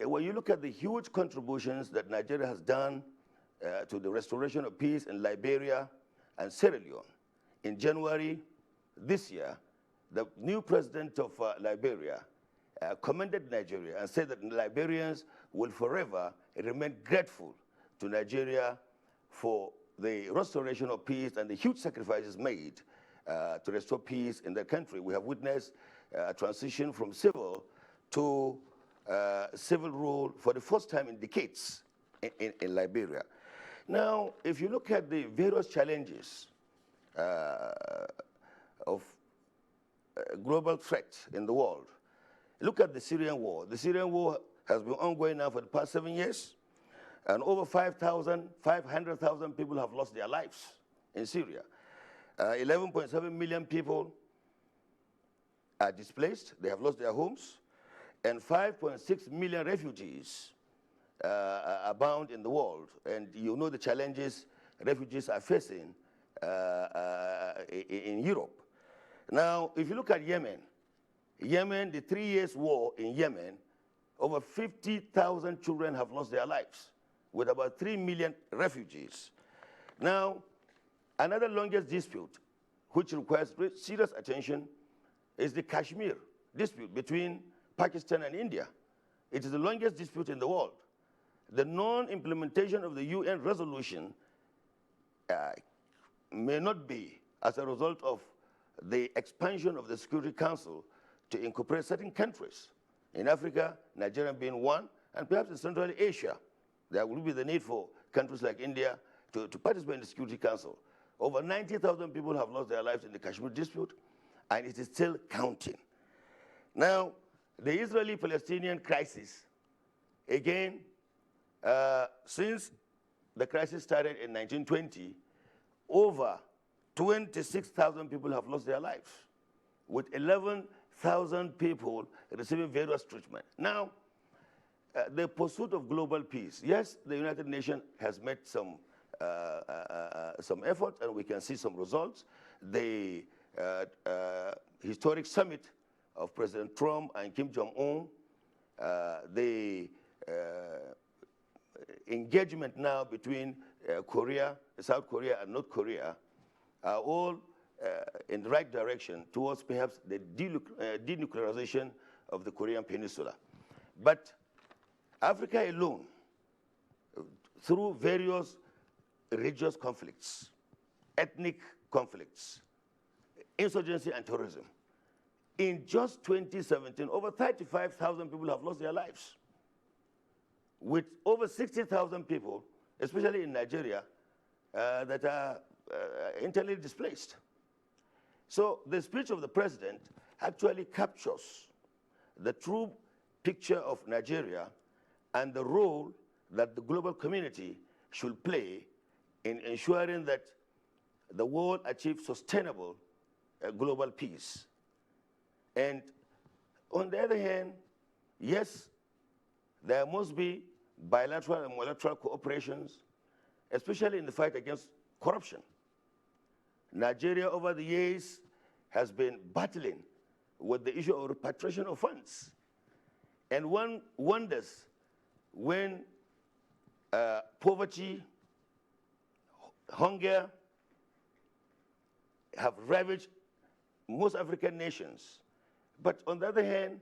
when you look at the huge contributions that Nigeria has done to the restoration of peace in Liberia and Sierra Leone, in January this year, the new president of Liberia commended Nigeria and said that Liberians will forever remain grateful to Nigeria for the restoration of peace and the huge sacrifices made to restore peace in their country. We have witnessed a transition from civil to civil rule for the first time in decades in Liberia. Now, if you look at the various challenges of global threat in the world, look at the Syrian war. The Syrian war has been ongoing now for the past 7 years, and over 500,000 people have lost their lives in Syria. 11.7 million people are displaced, they have lost their homes, and 5.6 million refugees abound in the world. And you know the challenges refugees are facing in Europe. Now, if you look at Yemen, the 3 years war in Yemen, over 50,000 children have lost their lives, with about 3 million refugees. Now, another longest dispute, which requires serious attention, is the Kashmir dispute between Pakistan and India. It is the longest dispute in the world. The non-implementation of the UN resolution may not be as a result of the expansion of the Security Council to incorporate certain countries. In Africa, Nigeria being one, and perhaps in Central Asia, there will be the need for countries like India to participate in the Security Council. Over 90,000 people have lost their lives in the Kashmir dispute, and it is still counting. Now, the Israeli-Palestinian crisis, again, since the crisis started in 1920, over 26,000 people have lost their lives, with 11,000 people receiving various treatment. Now, the pursuit of global peace, yes, the United Nations has made some effort, and we can see some results. The historic summit of President Trump and Kim Jong-un, the engagement now between South Korea and North Korea are all in the right direction towards perhaps the denuclearization of the Korean Peninsula. But Africa alone, through various religious conflicts, ethnic conflicts, insurgency and terrorism, in just 2017, over 35,000 people have lost their lives, with over 60,000 people, especially in Nigeria, that are internally displaced. So the speech of the president actually captures the true picture of Nigeria and the role that the global community should play in ensuring that the world achieves sustainable global peace. And on the other hand, yes, there must be bilateral and multilateral cooperations, especially in the fight against corruption. Nigeria over the years has been battling with the issue of repatriation of funds. And one wonders when poverty, hunger have ravaged most African nations. But on the other hand,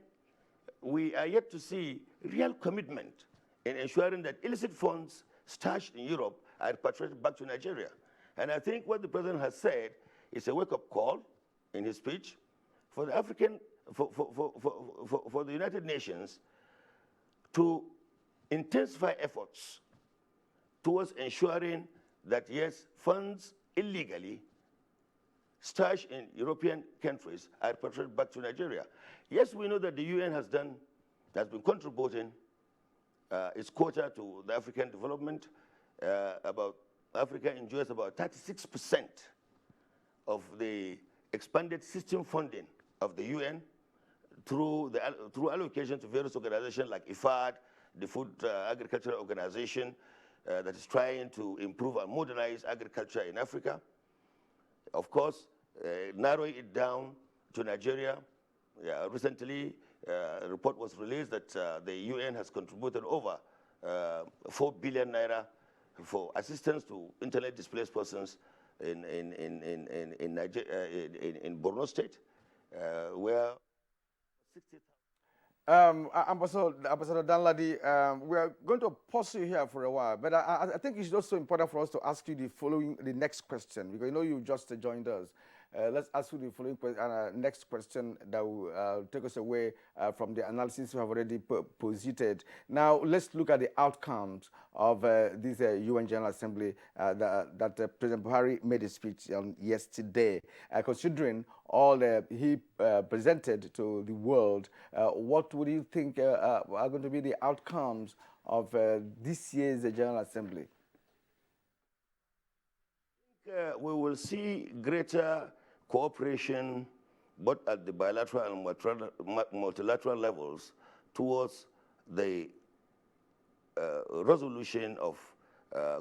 we are yet to see real commitment in ensuring that illicit funds stashed in Europe are repatriated back to Nigeria. And I think what the president has said is a wake-up call in his speech for the for the United Nations to intensify efforts towards ensuring that, yes, funds illegally stashed in European countries are repatriated back to Nigeria. Yes, we know that the UN has been contributing its quota to the African development. Africa enjoys about 36% of the expanded system funding of the UN through allocation to various organizations like IFAD, the Food Agricultural Organization that is trying to improve and modernize agriculture in Africa. Of course, narrowing it down to Nigeria. Recently, a report was released that the UN has contributed over 4 billion naira for assistance to internally displaced persons in Borno State, where 60,000. Ambassador Danladi, we are going to pause you here for a while, but I think it's also important for us to ask you the next question, because I know you just joined us. Let's ask you the following next question that will take us away from the analysis we have already posited. Now, let's look at the outcomes of this UN General Assembly that President Buhari made a speech on yesterday. Considering all he presented to the world, what would you think are going to be the outcomes of this year's General Assembly? We will see greater cooperation both at the bilateral and multilateral levels towards the resolution of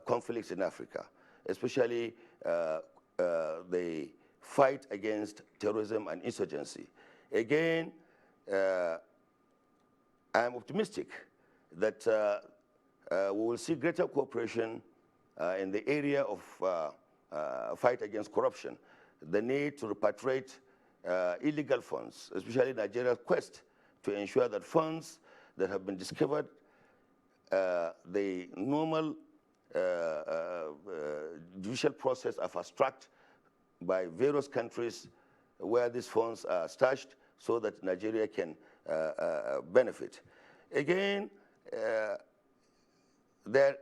conflicts in Africa, especially the fight against terrorism and insurgency. Again, I'm optimistic that we will see greater cooperation in the area of fight against corruption, the need to repatriate illegal funds, especially Nigeria's quest to ensure that funds that have been discovered, the normal judicial process are fast-tracked by various countries where these funds are stashed so that Nigeria can benefit. Again, there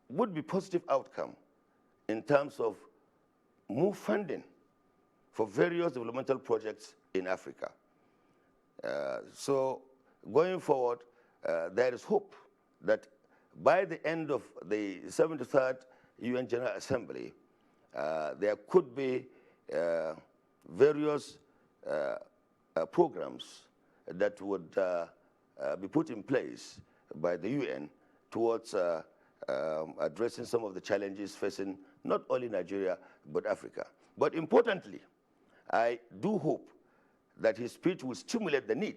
would be positive outcome in terms of more funding for various developmental projects in Africa. So going forward, there is hope that by the end of the 73rd UN General Assembly, there could be various programs that would be put in place by the UN towards addressing some of the challenges facing not only Nigeria, but Africa. But importantly, I do hope that his speech will stimulate the need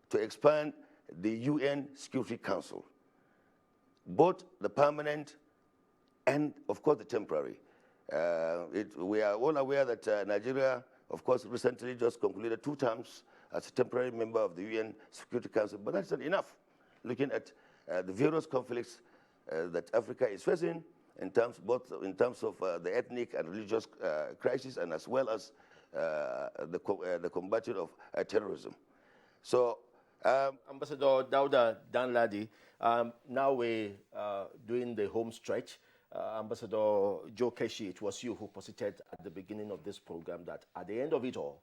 to expand the UN Security Council, both the permanent and, of course, the temporary. We are all aware that Nigeria, of course, recently just concluded 2 terms as a temporary member of the UN Security Council, but that's not enough. looking at the various conflicts that Africa is facing, in terms of the ethnic and religious crisis, and as well as the combating of terrorism. So, Ambassador Dauda Danladi, now we're doing the home stretch. Ambassador Joe Keshi, it was you who posited at the beginning of this program that at the end of it all,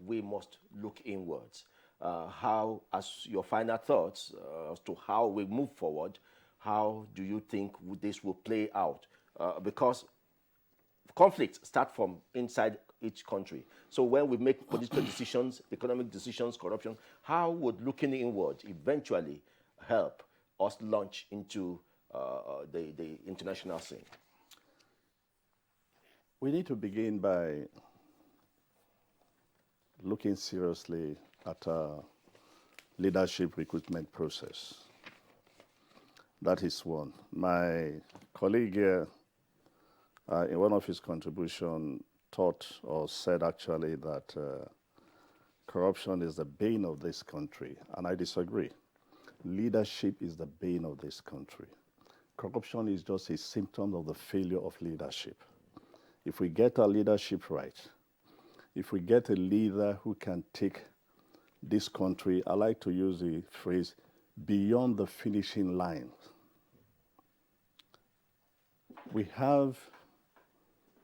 we must look inwards. How, as your final thoughts as to how we move forward, how do you think this will play out? Because conflicts start from inside each country. So when we make political decisions, economic decisions, corruption, how would looking inward eventually help us launch into the international scene? We need to begin by looking seriously at our leadership recruitment process. That is one. My colleague here, in one of his contributions, taught or said actually that corruption is the bane of this country, and I disagree. Leadership is the bane of this country. Corruption is just a symptom of the failure of leadership. If we get our leadership right, if we get a leader who can take this country, I like to use the phrase, beyond the finishing line. We have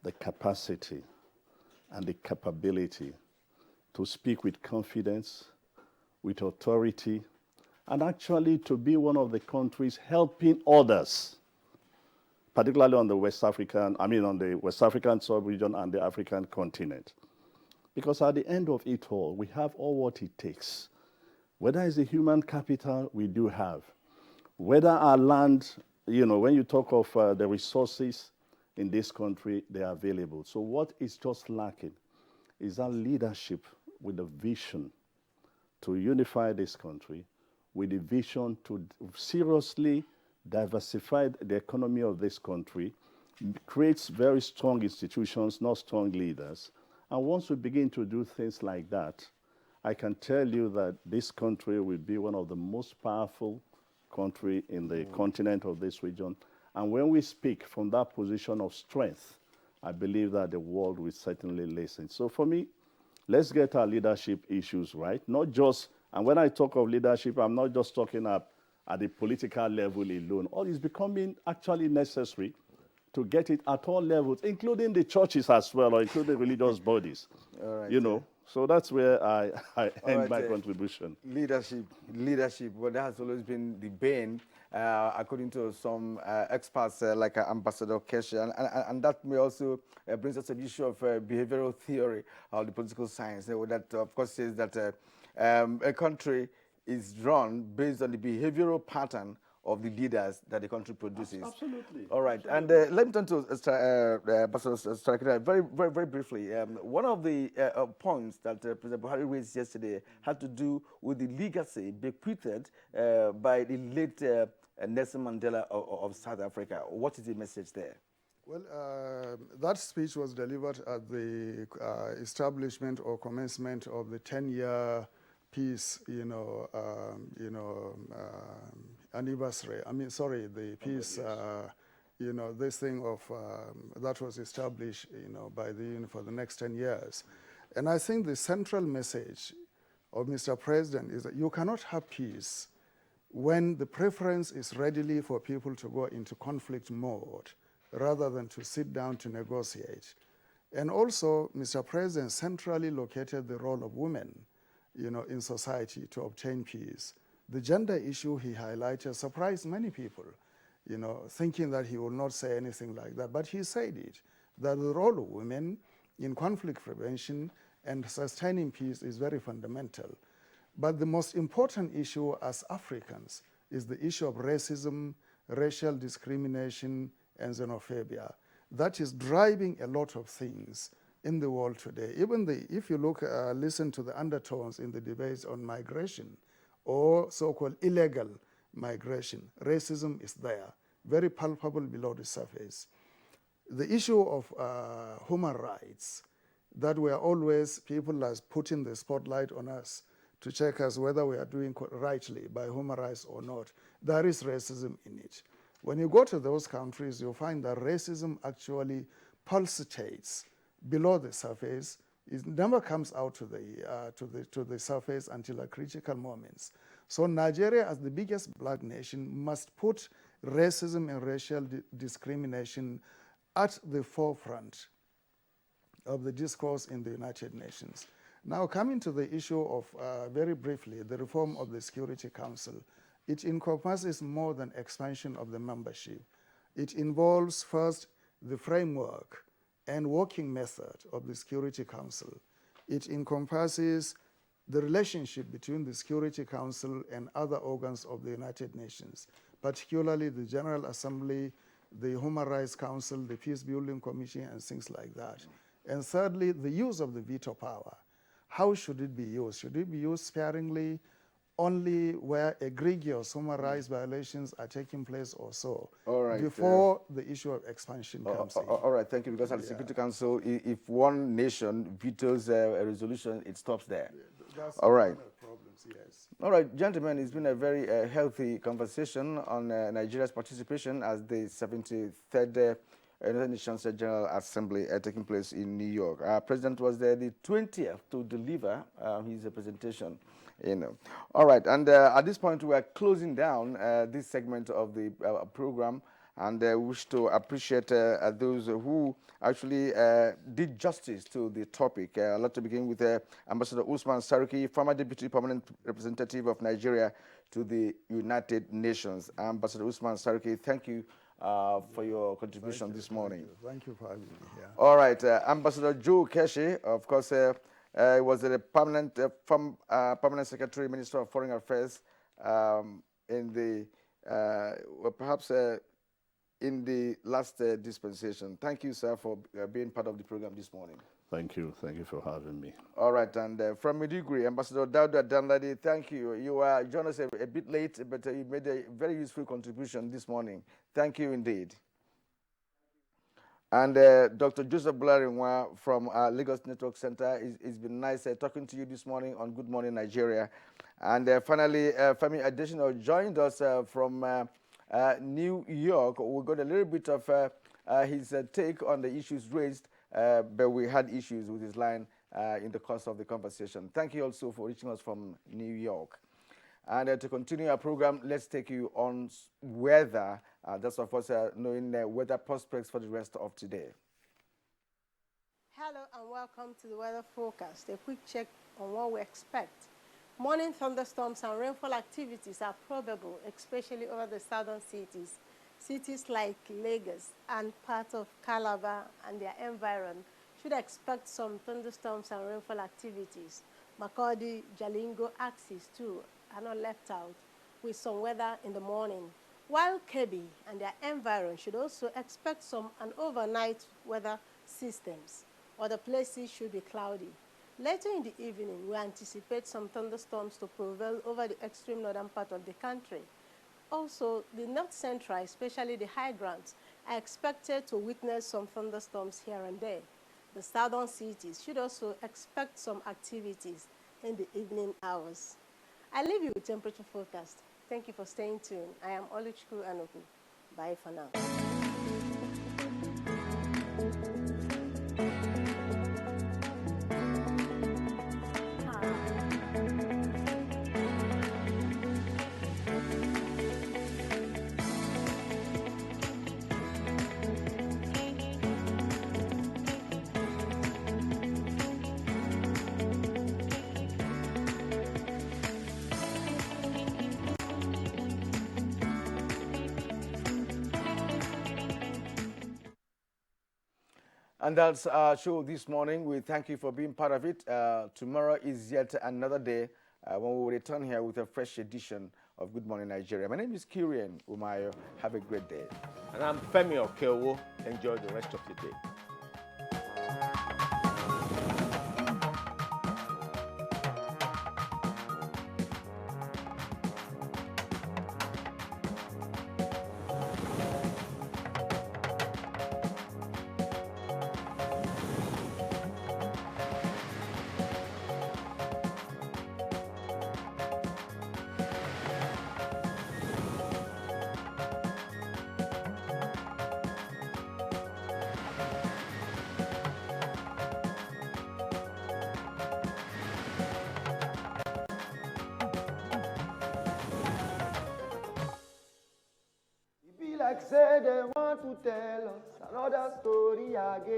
the capacity and the capability to speak with confidence, with authority, and actually to be one of the countries helping others, particularly on the West African sub-region and the African continent. Because at the end of it all, we have all what it takes. Whether it's the human capital, we do have. Whether our land, when you talk of the resources in this country, they are available. So what is just lacking is that leadership with a vision to unify this country, with a vision to seriously diversify the economy of this country, creates very strong institutions, not strong leaders. And once we begin to do things like that, I can tell you that this country will be one of the most powerful countries in the continent of this region. And when we speak from that position of strength, I believe that the world will certainly listen. So for me, let's get our leadership issues right. Not just, and when I talk of leadership, I'm not just talking at the political level alone. All is becoming actually necessary to get it at all levels, including the churches as well, or including religious bodies. All right, So that's where I end my contribution. Leadership, well, that has always been the bane, according to some experts like Ambassador Keshi, and that may also brings us to the issue of behavioral theory of the political science, that of course says that a country is run based on the behavioral pattern of the leaders that the country produces. Absolutely. All right, Absolutely. and let me turn to Ambassador Strakina very briefly. One of the points that President Buhari raised yesterday had to do with the legacy bequeathed by the late Nelson Mandela of South Africa. What is the message there? Well, that speech was delivered at the establishment or commencement of the 10-year peace, anniversary. The peace, this thing of that was established, by the UN for the next 10 years. And I think the central message of Mr. President is that you cannot have peace when the preference is readily for people to go into conflict mode rather than to sit down to negotiate. And also, Mr. President centrally located the role of women, in society to obtain peace. The gender issue he highlighted surprised many people, thinking that he would not say anything like that. But he said it, that the role of women in conflict prevention and sustaining peace is very fundamental. But the most important issue as Africans is the issue of racism, racial discrimination, and xenophobia. That is driving a lot of things in the world today. Even if you listen to the undertones in the debates on migration or so-called illegal migration, racism is there, very palpable below the surface. The issue of human rights, that were always people as putting the spotlight on us. to check us whether we are doing rightly by human rights or not. There is racism in it. When you go to those countries, you'll find that racism actually pulsates below the surface. It never comes out to the surface until a critical moments. So Nigeria, as the biggest black nation, must put racism and racial discrimination at the forefront of the discourse in the United Nations. Now, coming to the issue of, very briefly, the reform of the Security Council, it encompasses more than expansion of the membership. It involves first the framework and working method of the Security Council. It encompasses the relationship between the Security Council and other organs of the United Nations, particularly the General Assembly, the Human Rights Council, the Peace Building Commission, and things like that. And thirdly, the use of the veto power. How should it be used? Should it be used sparingly, only where egregious human rights violations are taking place or so, all right, before the issue of expansion comes in? All right, thank you. Because at the Security Council, if one nation vetoes a resolution, it stops there. That's all right. one of the problems, yes. All right, gentlemen, it's been a very healthy conversation on Nigeria's participation as the 73rd United Nations General Assembly taking place in New York. Our president was there the 20th to deliver his presentation. All right, and at this point we are closing down this segment of the program, and we wish to appreciate those who actually did justice to the topic. I'd like to begin with Ambassador Usman Sarki, former Deputy Permanent Representative of Nigeria to the United Nations. Ambassador Usman Sarki, thank you for your contribution this morning. Thank you for having me here. All right, Ambassador Joe Keshi, of course, was a permanent Secretary, Minister of Foreign Affairs in the perhaps in the last dispensation. Thank you, sir, for being part of the program this morning. Thank you for having me. All right, and from Maiduguri, Ambassador Dauda Danladi, thank you. You joined us a bit late, but you made a very useful contribution this morning. Thank you indeed. And Dr. Joseph Bularinwa from Lagos Network Center, it's been nice talking to you this morning on Good Morning Nigeria. And finally, Femi Adesina joined us from New York. We got a little bit of his take on the issues raised, but we had issues with his line in the course of the conversation. Thank you also for reaching us from New York. And to continue our program, let's take you on weather. That's, of course, knowing weather prospects for the rest of today. Hello and welcome to the weather forecast. A quick check on what we expect. Morning thunderstorms and rainfall activities are probable, especially over the southern cities. Cities like Lagos and part of Calabar and their environ should expect some thunderstorms and rainfall activities. Makurdi, Jalingo axis too are not left out, with some weather in the morning. While Kebbi and their environ should also expect some and overnight weather systems. Other places should be cloudy. Later in the evening, we anticipate some thunderstorms to prevail over the extreme northern part of the country. Also, the north central, especially the high grounds, are expected to witness some thunderstorms here and there. The southern cities should also expect some activities in the evening hours. I leave you with temperature forecast. Thank you for staying tuned. I am Oluchukwu Anoku. Bye for now. And that's our show this morning. We thank you for being part of it. Tomorrow is yet another day when we will return here with a fresh edition of Good Morning Nigeria. My name is Kirian Umayo. Have a great day. And I'm Femi Okeowo. Enjoy the rest of the day. like say they want to tell us another story again.